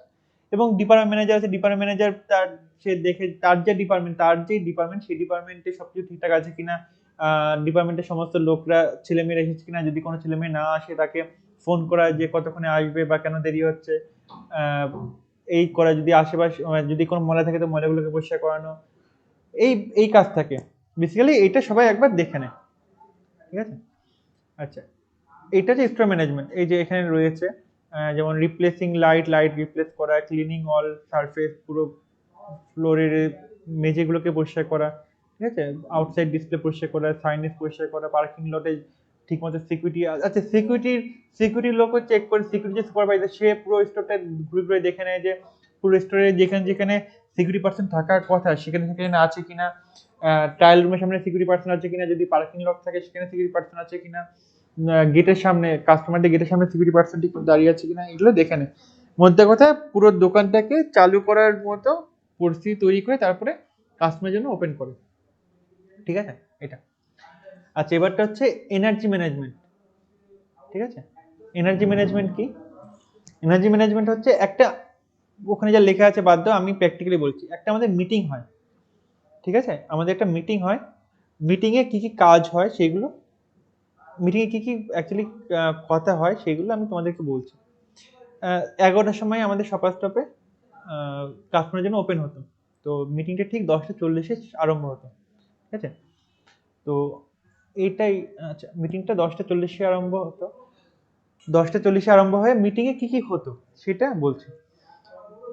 এবং ডিপার্টমেন্ট ম্যানেজার আছে, ডিপার্টমেন্ট ম্যানেজার তার সে দেখে তার যে ডিপার্টমেন্ট সেই ডিপার্টমেন্টে সবকিছু ঠিকঠাক আছে কিনা, ডিপার্টমেন্টের সমস্ত লোকরা ছেলেমেয়েরা এসেছে কিনা, যদি কোনো ছেলেমেয়ে না আসে তাকে ফোন করা যে কতক্ষণে আসবে বা কেন দেরি হচ্ছে, এই করা, যদি আশেপাশে যদি কোনো ময়লা থাকে তো ময়লাগুলোকে পরিষ্কার করানো, এই এই কাজ থাকে বেসিক্যালি। এটা সবাই একবার দেখে নেয়। ঠিক আছে, আচ্ছা, এটা যে স্টোর ম্যানেজমেন্ট, এই যে এখানে রয়েছে যেমন রিপ্লেসিং লাইট রিপ্লেস করা, ক্লিনিং অল সারফেস, পুরো ফ্লোরের মেঝেগুলোকে পরিষ্কার করা, ঠিক আছে, আউটসাইড ডিসপ্লে পরিষ্কার করা, সাইনেজ পরিষ্কার করা, পার্কিং লটে ঠিকমতো সিকিউরিটি, আচ্ছা সিকিউরিটির লোকও চেক করে, সিকিউরিটি সুপারভাইজার সে পুরো স্টোরটা ঘুরে ঘুরে দেখে নেয় যে পুরো স্টোরে যেখানে সিকিউরিটি পার্সন থাকার কথা সেখানে আছে কিনা, ট্রায়াল রুমের সামনে সিকিউরিটি পার্সন আছে কিনা, যদি পার্কিং লট থাকে সেখানে সিকিউরিটি পার্সন আছে কিনা, গেটের সামনে কাস্টমারদের গেটের সামনে সিকিউরিটি পার্সন ঠিক দাঁড়িয়ে আছে কিনা, এগুলো দেখে নেয়। মধ্যে কথা পুরো দোকানটাকে চালু করার মতো পরিস্থিতি তৈরি করে তারপরে কাস্টমারের জন্য ওপেন করে। ঠিক আছে, এটা। আচ্ছা, এবারটা হচ্ছে এনার্জি ম্যানেজমেন্ট। ঠিক আছে, এনার্জি ম্যানেজমেন্ট কি? এনার্জি ম্যানেজমেন্ট হচ্ছে একটা, ওখানে যা লেখা আছে বাদ দাও, আমি প্র্যাকটিক্যালি বলছি। একটা আমাদের মিটিং হয়, ঠিক আছে, আমাদের একটা মিটিং হয়, মিটিংয়ে কি কি কাজ হয় সেগুলো, মিটিংয়ে কি কি অ্যাকচুয়ালি কথা হয় সেগুলো আমি তোমাদেরকে বলছি। 11টার সময় আমাদের সপার স্টপে কাস্টমারের জন্য ওপেন হতো, তো মিটিংটা ঠিক 10:40-এ আরম্ভ হতো। ঠিক আছে, তো এইটাই, আচ্ছা, মিটিংটা 10:40-এ আরম্ভ হতো, 10:40-এ আরম্ভ হয়ে মিটিংয়ে কি কি হতো সেটা বলছি।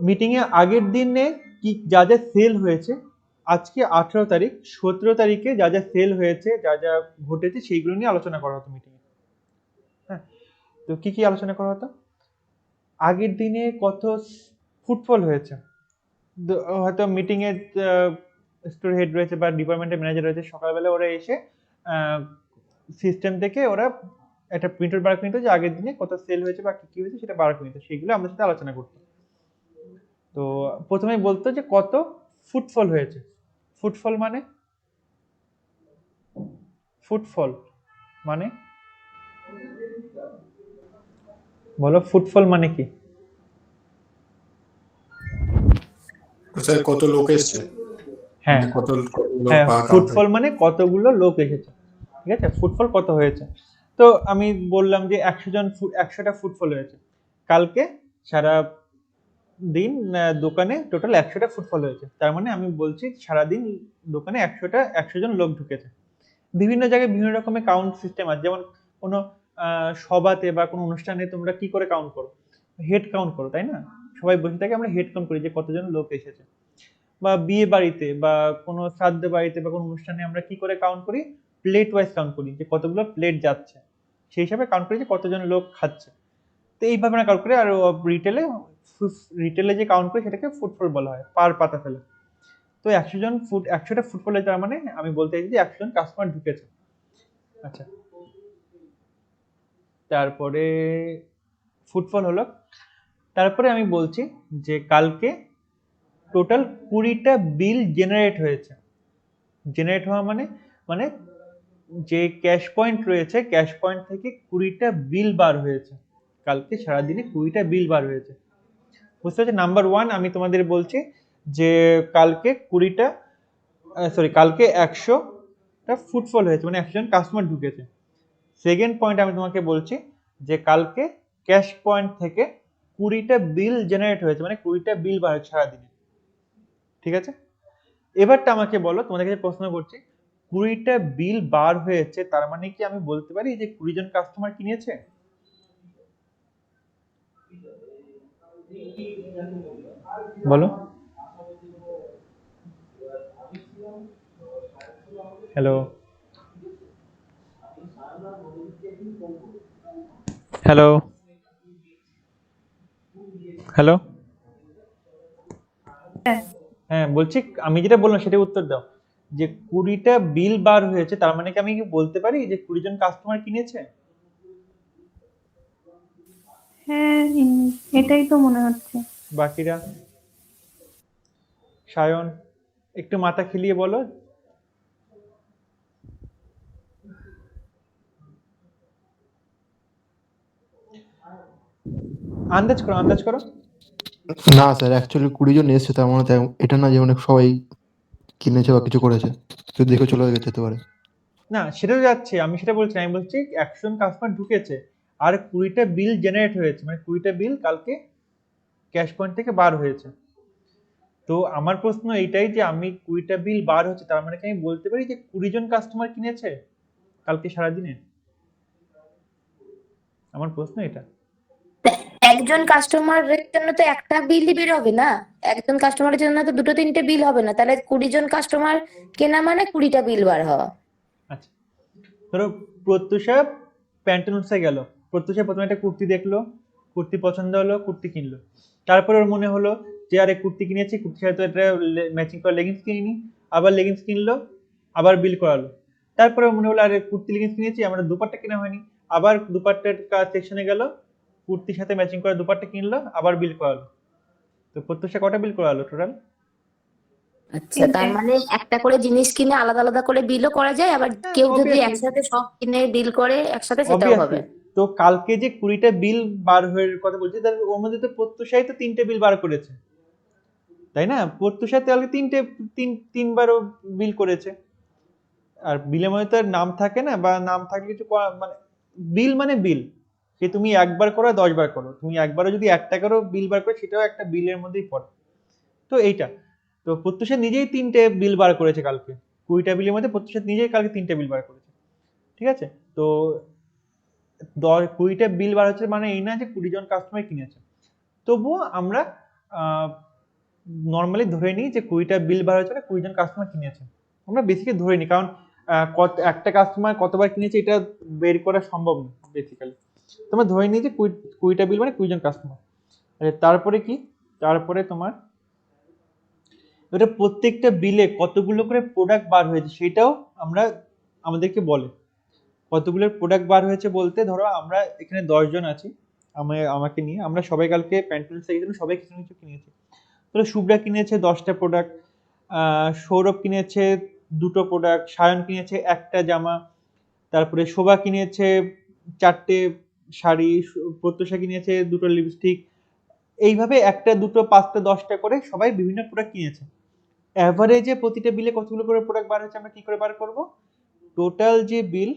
মিটিংয়ে আগের দিনে কি যা যা সেল হয়েছে, আজকে 18 তারিখ, 17 তারিখে যা যা সেল হয়েছে, যা যা ঘটেছে সেইগুলো নিয়ে আলোচনা করা হতো মিটিংয়ে। হ্যাঁ, তো কি কি আলোচনা করা হতো? আগের দিনে কত ফুটফল হয়েছে, হয়তো মিটিং এর স্টোর হেড রয়েছে বা ডিপার্টমেন্টের ম্যানেজার রয়েছে, সকালবেলা ওরা এসে সিস্টেম থেকে ওরা একটা প্রিন্টার বার করে নিত যে আগের দিনে কত সেল হয়েছে বা কি কি হয়েছে সেটা বার করে নিত, সেগুলো আমাদের সাথে আলোচনা করতো। তো প্রথমেই বলতো যে কত ফুটফল হয়েছে। ফুটফল মানে বলো, ফুটফল মানে কি? স্যার কত লোক এসছে, হ্যাঁ কত লোক হ্যাঁ, বা কাউন্ট ফুটফল মানে কতগুলো লোক এসেছে। ঠিক আছে, ফুটফল কত হয়েছে। তো আমি বললাম যে 100টা ফুটফল হয়েছে। কালকে সারা দিন দোকানে টোটাল 100টা ফুটফল হয়েছে, তার মানে আমি বলছি সারাদিন দোকানে 100 জন লোক ঢুকেছে। বিভিন্ন জায়গায় বিভিন্ন রকমের কাউন্ট সিস্টেম আছে, যেমন কোনো সভাতে বা কোনো অনুষ্ঠানে তোমরা কি করে কাউন্ট করো? হেড কাউন্ট করো, তাই না? সবাই বসে থাকে, আমরা হেড কাউন্ট করি যে কতজন লোক এসেছে। বা বিয়ে বাড়িতে বা কোনো শ্রাদ্ধ বাড়িতে বা কোনো অনুষ্ঠানে আমরা কি করে কাউন্ট করি? প্লেট ওয়াইজ কাউন্ট করি যে কতগুলো প্লেট যাচ্ছে, সেই হিসাবে কাউন্ট করি যে কতজন লোক খাচ্ছে। তো এইভাবে আমরা কাউন্ট করি। আর রিটেলে যে কাউন্ট করি সেটাকে ফুটফল বলা হয়, পার পাতা ফেলে। তো 100টা ফুটফল, তার মানে আমি বলতে চাইছি যে 100 জন কাস্টমার ঢুকেছে। আচ্ছা, তারপরে ফুটফল হলো, তারপরে আমি বলছি যে কালকে টোটাল 20টা বিল জেনারেট হয়েছে। জেনারেট হওয়া মানে যে ক্যাশ পয়েন্ট রয়েছে, ক্যাশ পয়েন্ট থেকে 20টা বিল বার হয়েছে। কালকে সারাদিনে 20টা বিল বার হয়েছে, বুঝতে পারছি? নাম্বার 1 আমি তোমাদের বলছি যে কালকে 100টা ফুটফল হয়েছে, মানে 100 জন কাস্টমার ঢুকেছে। সেকেন্ড পয়েন্ট আমি তোমাকে বলছি যে কালকে ক্যাশ পয়েন্ট থেকে 20টা বিল জেনারেট হয়েছে, মানে 20টা বিল বার হয়েছে সারাদিনে। ঠিক আছে, এবারটা আমাকে বলো, তোমাদের কাছে প্রশ্ন করছি, 20টা বিল বার হয়েছে, তার মানে কি আমি বলতে পারি যে 20 জন কাস্টমার কিনেছে? বলো। Hello hello hello. স্যার হ্যাঁ বলছি, আমি যেটা বললাম সেটা উত্তর দাও। যে 20টা বিল বার হয়েছে, তার মানে কি আমি কি বলতে পারি যে 20 জন কাস্টমার কিনেছে? হ্যাঁ, এটাই তো মনে হচ্ছে। বাকিরা? সায়ন, একটু মাথা খেলিয়ে বলো। আন্দাজ করো, আন্দাজ করো। না স্যার, অ্যাকচুয়ালি 20 জন এসছে, তার মানে এটা না যে অনেক সবাই কিনেছে বা কিছু করেছে, কেউ দেখে চলে যেতে পারে। না সেটা তো যাচ্ছে, আমি সেটা বলছি না, আমি বলছি 100 জন কাস্টমার ঢুকেছে আর 20টা বিল জেনারেট হয়েছে, মানে 20টা বিল কালকে ক্যাশ পয়েন্ট থেকে বার হয়েছে। তো আমার প্রশ্ন এইটাই যে আমি 20টা বিল বার হচ্ছে, তার মানে কি আমি বলতে পারি যে 20 জন কাস্টমার কিনেছে কালকে সারাদিনে? আমার প্রশ্ন এটা। একজন কাস্টমারের জন্য তো একটা বিলই বের হবে না, একজন কাস্টমারের জন্য তো দুটো তিনটে বিল হবে না, তাহলে 20 জন কাস্টমার কেনা মানে 20টা বিল বার হওয়া। আচ্ছা, ধরো প্রত্যুষা প্যান্টালুন্সে গেল, প্রত্যুষা প্রথমে একটা কুর্তি দেখলো, কুর্তি পছন্দ হলো, কুর্তি কিনলো। তারপরে ওর মনে হলো যে আরে কুর্তি কিনেছি, কুর্তির সাথে তো একটা ম্যাচিং করা লেগিংস কিনিনি, আবার লেগিংস কিনলো, আবার বিল করালো। তারপরে ওর মনে হলো আরে কুর্তি লেগিংস কিনেছি, আমার দুপাট্টা কেনা হয়নি, আবার দুপাট্টার সেকশনে গেল, কুর্তির সাথে ম্যাচিং করা দুপাট্টা কিনলো, আবার বিল করালো। তো প্রত্যুষা কটা বিল করালো টোটাল? আচ্ছা, তিনটে। তার মানে একটা করে জিনিস কিনে আলাদা আলাদা করে বিলও করা যায়, আবার হ্যাঁ কেউ যদি অবভিয়াসলি, একসাথে সব কিনে বিল করে একসাথে সেটাও হবে। অবভিয়াসলি। তো কালকে যে 20টা বিল বার হয়ে কথা বলছি, তার ওর মধ্যে তো প্রত্যুষাই তো 3টে বিল বার করেছে, তাই না? প্রত্যুষা কালকে তিনবারও বিল করেছে। আর বিলের মধ্যে তো আর নাম থাকে না, বা নাম থাকলে কিছু মানে বিল মানে বিল, সে তুমি একবার করো 10 বার করো, তুমি একবারও যদি 1 টাকারও বিল বার করো সেটাও একটা বিলের মধ্যেই পড়ে। তো এইটা, তো প্রত্যুষা নিজেই 3টে বিল বার করেছে কালকে, 20টা বিলের মধ্যে প্রত্যুষা নিজেই কালকে 3টে বিল বার করেছে। ঠিক আছে? তো 20টা বিল বার হচ্ছে মানে এই না যে 20 জন কাস্টমার কিনেছে। তবুও আমরা নর্মালি ধরে নিই যে 20টা বিল বার হয়েছে মানে 20 জন কাস্টমার কিনেছে। আমরা বেসিক্যালি ধরে নিই, কারণ একটা কাস্টমার কতবার কিনেছে এটা বের করা সম্ভব না বেসিক্যালি। তোমরা ধরে নিই যে 20টা বিল মানে 20 জন কাস্টমার। তারপরে কি, তারপরে তোমার এটা প্রত্যেকটা বিলে কতগুলো করে প্রোডাক্ট বার হয়েছে সেটাও আমরা আমাদেরকে বলে। কতগুলো প্রোডাক্ট বার হয়েছে বলতে, ধরো আমরা এখানে 10 জন আছি, আমাকে নিয়ে, আমরা সবাই কালকে প্যান্টালুন্স থেকে সবাই কিছু কিছু কিনেছি। তো শুভ্রা কিনেছে 10টা প্রোডাক্ট, সৌরভ কিনেছে 2টো প্রোডাক্ট, সায়ন কিনেছে একটা জামা, তারপরে শোভা কিনেছে 4টে শাড়ি, প্রত্যুষা কিনেছে 2টো লিপস্টিক। এইভাবে 1টা 2টো 5টা 10টা করে সবাই বিভিন্ন প্রোডাক্ট কিনেছে। অ্যাভারেজে প্রতিটা বিলে কতগুলো করে প্রোডাক্ট বার হয়েছে আমরা কি করে বার করব? টোটাল যে বিল,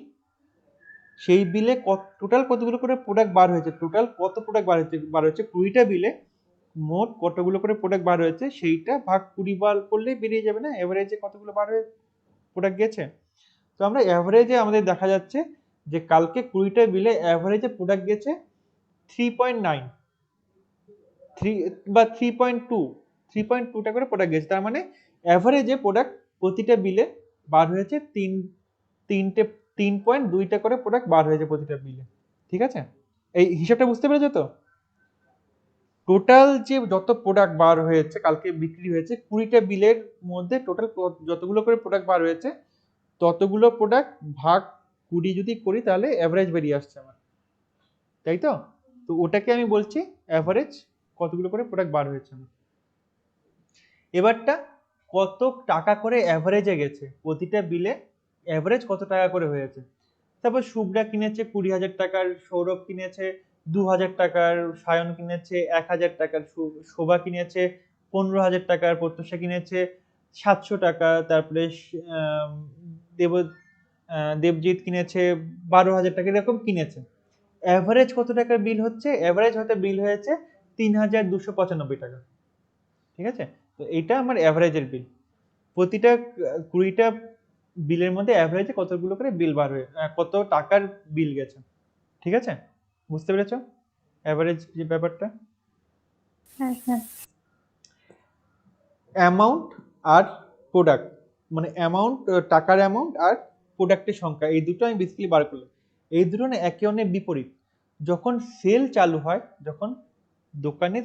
সেই বিলে টোটাল কতগুলো করে প্রোডাক্ট বার হয়েছে, টোটাল কত প্রোডাক্ট বার হয়েছে 20টা বিলে মোট কতগুলো করে প্রোডাক্ট বার হয়েছে সেইটা ভাগ 20 বার করলেই বেরিয়ে যাবে না এভারেজে কতগুলো বার হয়ে প্রোডাক্ট গেছে। তো আমরা এভারেজে আমাদের দেখা যাচ্ছে যে কালকে 20টা বিলে এভারেজে প্রোডাক্ট গেছে 3.9, 3 বা 3.2টা করে প্রোডাক্ট গেছে। তার মানে এভারেজে প্রোডাক্ট প্রতিটা বিলে বার হয়েছে 3.2টা করে প্রোডাক্ট বার হয়েছে প্রতিটা বিলে। ঠিক আছে? এই হিসাবটা বুঝতে পেরেছো তো? টোটাল যে যত প্রোডাক্ট বার হয়েছে কালকে বিক্রি হয়েছে 20টা বিলের মধ্যে, টোটাল যতগুলো করে প্রোডাক্ট বার হয়েছে ততগুলো প্রোডাক্ট ভাগ 20 যদি করি তাহলে এভারেজ বেরিয়ে আসছে আমার, তাই তো? তো ওটাকে আমি বলছি এভারেজ কতগুলো করে প্রোডাক্ট বার হয়েছে আমার। এবারটা কত টাকা করে এভারেজে গেছে প্রতিটা বিলে, এভারেজ কত টাকা করে হয়েছে। তারপর শুভ্রা কিনেছে 20,000 টাকার, সৌরভ কিনেছে 2,000 টাকার, সায়ন কিনেছে 1,000 টাকার, শোভা কিনেছে 15,000 টাকার, প্রত্যুষা কিনেছে 700 টাকা, তারপরে দেব দেবজিৎ কিনেছে 12,000 টাকা, এরকম কিনেছে। এভারেজ কত টাকার বিল হচ্ছে? এভারেজ হতে বিল হয়েছে 3,295 টাকা। ঠিক আছে? তো এটা আমার এভারেজের বিল। প্রতিটা 20টা বিলের মধ্যে এভারেজে কতগুলো করে বিল বার হয়ে কত টাকার বিল গেছে। ঠিক আছে? বুঝতে পেরেছো এভারেজ যে ব্যাপারটা? হ্যাঁ স্যার। অ্যামাউন্ট আর প্রোডাক্ট, মানে অ্যামাউন্ট, টাকার অ্যামাউন্ট আর প্রোডাক্টের সংখ্যা, এই দুটো আমি বেসিক্যালি বার করলাম। এই দুটো না একে অন্যের বিপরীত। যখন সেল চালু হয়, যখন দোকানে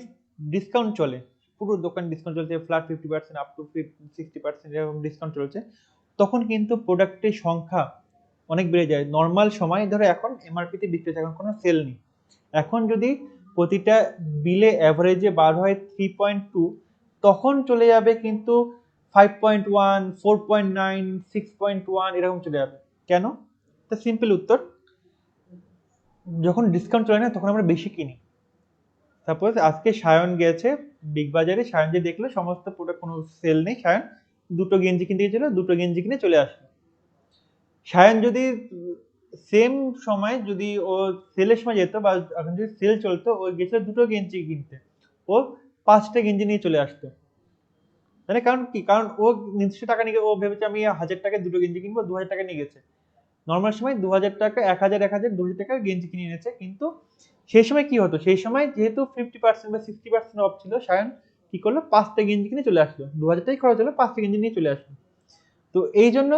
ডিসকাউন্ট চলে, পুরো দোকান ডিসকাউন্ট চলছে, ফ্ল্যাট 50% আপ টু 60% এরকম ডিসকাউন্ট চলছে, তখন কিন্তু প্রোডাক্টের সংখ্যা অনেক বেড়ে যায়। নর্মাল সময় ধরো এখন এমআরপিতে বিক্রি হচ্ছে, এখন কোনো সেল নেই, এখন যদি প্রতিটা বিলে অ্যাভারেজে বার হয় 3.2, তখন চলে যাবে কিন্তু 5.1, 4.9, 6.1 এরকম চলে যাবে। কেন? তো সিম্পল উত্তর, যখন ডিসকাউন্ট চলে না তখন আমরা বেশি কিনি। সাপোজ আজকে সায়ন গেছে বিগ বাজারে, সায়ন যে দেখলো সমস্ত প্রোডাক্ট কোনো সেল নেই, সায়ন দুটো গেঞ্জি কিনতে গেছিল, দুটো গেঞ্জি কিনে চলে আসলো। সায়ন যদি সেম সময় যদি ও সেলের সময় যেত বা এখন যদি সেল চলতো, ও গেছিল দুটো গেঞ্জি কিনতে, ও 5টা গেঞ্জি নিয়ে চলে আসতো। মানে কারণ কি? কারণ ও নির্দিষ্ট টাকা নিয়ে, ও ভেবেছে আমি 1000 টাকায় দুটো গেঞ্জি কিনবো, 2000 টাকা নিয়ে গেছে। নর্মাল সময় 2000 টাকা, 1000, 2000 টাকার গেঞ্জি কিনে এনেছে। কিন্তু সেই সময় কি হতো, সেই সময় যেহেতু 50% বা 60% অফ ছিল, সায়ন কি করলো, 5টা গেঞ্জি কিনে চলে আসলো, 2000 টাকাই খরচ হলো, 5টা গেঞ্জি নিয়ে চলে আসলো। তো এই জন্য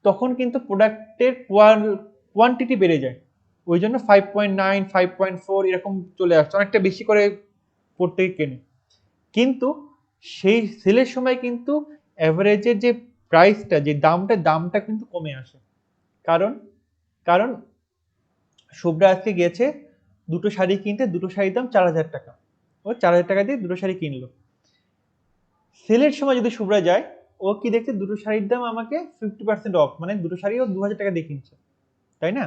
তখন কিন্তু প্রোডাক্টের কোয়ান্টিটি বেড়ে যায়, ওই জন্য 5.9, 5.4 এরকম চলে আসছে, অনেকটা বেশি করে প্রত্যেকে কেনে। কিন্তু সেই সেলের সময় কিন্তু অ্যাভারেজের যে প্রাইসটা, যে দামটা কিন্তু কমে আসে। কারণ কারণ শুভ্রা আজকে গেছে দুটো শাড়ি কিনতে, দুটো শাড়ির দাম 4000 টাকা, ও 4000 টাকা দিয়ে দুটো শাড়ি কিনলো। সেলের সময় যদি শুভ্রা যায়, ও কি দেখছে, দুটো শাড়ির দাম আমাকে 50% অফ, মানে দুটো শাড়ি ও 2000 টাকা দিয়ে কিনছে, তাই না?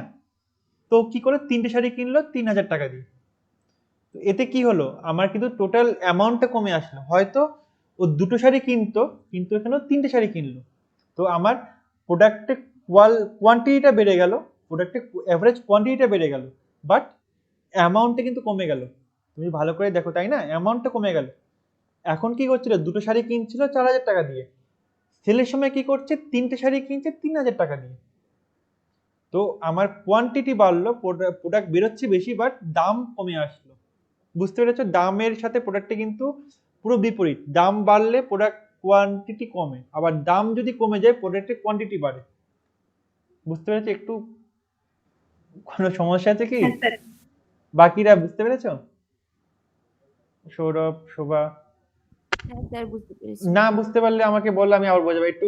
তো কি করে, 3টে শাড়ি কিনলো 3000 টাকা দিয়ে। তো এতে কি হলো, আমার কিন্তু টোটাল অ্যামাউন্টটা কমে আসলো। হয়তো ও দুটো শাড়ি কিনতো, কিন্তু এখানে 3টে শাড়ি কিনলো। তো আমার প্রোডাক্টের কোয়ান্টিটিটা বেড়ে গেল, প্রোডাক্টের অ্যাভারেজ কোয়ান্টিটিটা বেড়ে গেল, বাট অ্যামাউন্টটা কিন্তু কমে গেল। তুমি ভালো করে দেখো, তাই না? অ্যামাউন্টটা কমে গেল। এখন কি করছিল, দুটো শাড়ি কিনছিল 4000 টাকা দিয়ে, সেলের সময় কি করছে, 3টে শাড়ি কিনছে 3000 টাকা দিয়ে। তো আমার কোয়ান্টিটি বাড়লো, প্রোডাক্ট বেরোচ্ছে বেশি, বাট দাম কমে আসলো। বুঝতে পেরেছো? দামের সাথে প্রোডাক্টে কিন্তু পুরো বিপরীত, দাম বাড়লে প্রোডাক্ট কোয়ান্টিটি কমে, আবার দাম যদি কমে যায় প্রোডাক্টের কোয়ান্টিটি বাড়ে। বুঝতে পেরেছো? একটু কোনো সমস্যা আছে কি? হ্যাঁ স্যার। বাকিরা বুঝতে পেরেছো? সৌরভ, শোভা? হ্যাঁ স্যার, বুঝতে পেরেছি। না বুঝতে পারলে আমাকে বললে আমি আবার বোঝাবো, একটু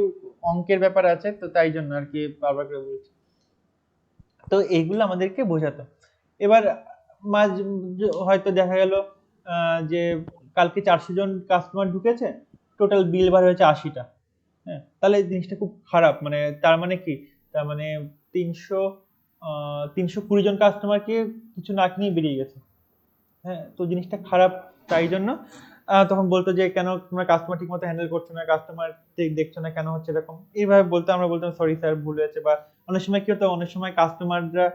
অঙ্কের ব্যাপার আছে তো, তাই জন্য আর কি বারবার করে বলছি। তো এইগুলো আমাদেরকে বোঝাতো। এবার হয়তো দেখা গেল যে কালকে 400 জন কাস্টমার ঢুকেছে, টোটাল বিল বার হয়েছে 80টা। হ্যাঁ, তাহলে জিনিসটা খুব খারাপ। মানে তার মানে কি, তার মানে 320 জন কাস্টমারকে কিছু না কিনে বেরিয়ে গেছে। হ্যাঁ, তো জিনিসটা খারাপ। তাই জন্য তখন বলতো যে কেন তোমরা কাস্টমার ঠিক মতো হ্যান্ডেল করছো না, কাস্টমার দেখছো না, কেন হচ্ছে এরকম, এইভাবে বলতো। আমরা বলতাম সরি স্যার, ভুল হয়েছে। বা অনেক সময় কি হতো, অনেক সময় কাস্টমাররা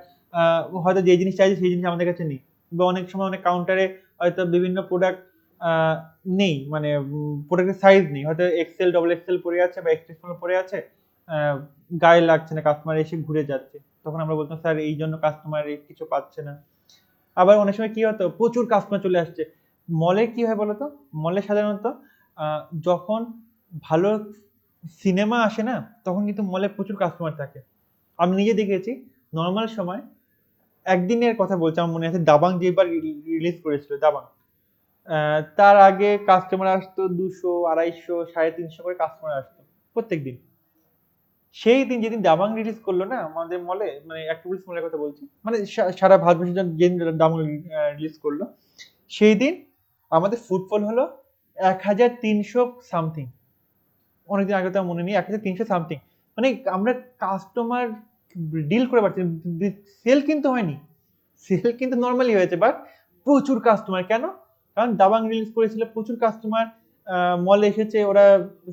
হয়তো যে জিনিস চাইছে সেই জিনিস আমাদের কাছে নেই, বা অনেক সময় অনেক কাউন্টারে হয়তো বিভিন্ন প্রোডাক্ট নেই, মানে প্রোডাক্টের সাইজ নেই, হয়তো এক্সেল, ডবল এক্সেল পড়ে আছে বা এক্সেল পড়ে আছে, গায়ে লাগছে না, কাস্টমার এসে ঘুরে যাচ্ছে। তখন আমরা বলতাম স্যার এই জন্য কাস্টমার কিছু পাচ্ছে না। আবার অনেক সময় কি হতো, প্রচুর কাস্টমার চলে আসছে। মলে কি হয় বলতো, মলে সাধারণত যখন ভালো সিনেমা আসে না, তখন কিন্তু মলে প্রচুর কাস্টমার থাকে। আমি নিজে দেখেছি, নর্মাল সময় একদিনের কথা বলছি, আমার মনে আছে দাবাং যেবার রিলিজ করেছিল, দাবাং, তার আগে কাস্টমার আসতো 200, 250, 350 করে কাস্টমার আসতো প্রত্যেকদিন। সেই দিন যেদিন দাবাং রিলিজ করলো না আমাদের মলে, মানে অ্যাক্টিভিটিস মলের কথা বলছি, মানে সারা ভারতবর্ষে যেদিন দাবাং রিলিজ করলো, সেই দিন আমাদের ফুটফল হলো 1300 সামথিং। অনেকদিন আগে তো মনে নেই, 1300 সামথিং। মানে আমরা কাস্টমার ডিল করে পারছি, সেল কিন্তু হয়নি, সেল কিন্তু নর্মালি হয়েছে, বাট প্রচুর কাস্টমার। কেন? কারণ দাবাং রিলিজ করেছিল, প্রচুর কাস্টমার মলে এসেছে, ওরা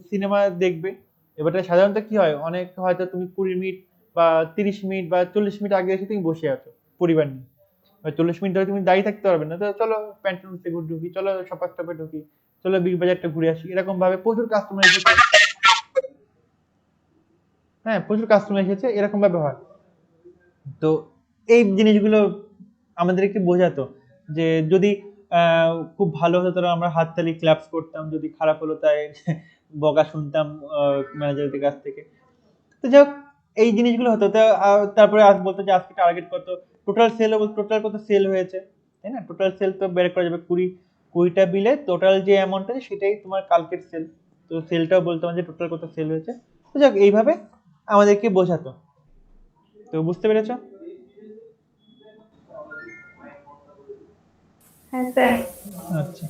সিনেমা দেখবে। এবারে সাধারণত কি হয়, অনেক হয়তো তুমি 20 মিনিট বা 30 মিনিট বা 40 মিনিট আগে এসে তুমি বসে আছো পরিবার নিয়ে, 40 মিনিট ধরে তুমি দাঁড়িয়ে থাকতে পারবে না, তো চলো প্যান্টুলসে ঢুকি, চলো শপার স্টপে ঢুকি, চলো বিগ বাজারটা ঘুরে আসি, এরকম ভাবে প্রচুর কাস্টমার এসেছে। হ্যাঁ, প্রচুর কাস্টমার এসেছে, এরকম ভাবে হয়। তো এই জিনিসগুলো আমাদেরকে বোঝাতো যে যদি খুব ভালো হতো তাহলে আমরা হাততালি ক্ল্যাপস করতাম, যদি খারাপ হলো তাই বকা শুনতাম ম্যানেজারদের কাছ থেকে। তো যাই হোক, এই জিনিসগুলো হতো। তারপরে বলতো যে আজকে টার্গেট কত, টোটাল সেল, টোটাল কত সেল হয়েছে, তাই না? টোটাল সেল তো বের করা যাবে, 20টা বিলে টোটাল যে অ্যামাউন্ট আছে সেটাই তোমার কালকের সেল। তো সেলটাও বলতাম যে টোটাল কত সেল হয়েছে। তো যাক, এইভাবে আমাদেরকে বোঝাতো। তো বুঝতে পেরেছো? হ্যাঁ স্যার। আচ্ছা,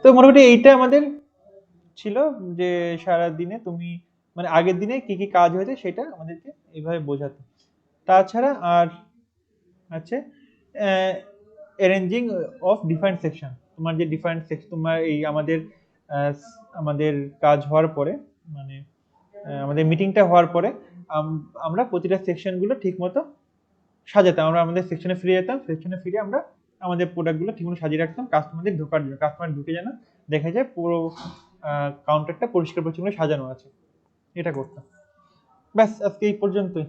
তো মোটামুটি এইটা আমাদের ছিল যে সারা দিনে তুমি মানে আগের দিনে কি কি কাজ হয়েছে সেটা আমাদেরকে এইভাবে বোঝাতো। তাছাড়া আর আছে অ্যারেঞ্জিং অফ ডিফারেন্ট সেকশন। তোমার যে ডিফারেন্ট সেকশন, তোমার এই আমাদের কাজ হওয়ার পরে, মানে আমাদের মিটিংটা হওয়ার পরে আমরা প্রতিটা সেকশনগুলো ঠিক মতো সাজাতাম। আমরা আমাদের সেকশনে ফিরে যেতাম, সেকশনে ফিরে আমরা আমাদের প্রোডাক্টগুলো ঠিকমতো সাজিয়ে রাখতাম কাস্টমারদের ঢোকার জন্য। কাস্টমার ঢুকে যেন দেখা যায় পুরো কাউন্টারটা পরিষ্কার পরিচ্ছন্ন সাজানো আছে, এটা করতাম। ব্যাস, আজকে এই পর্যন্তই।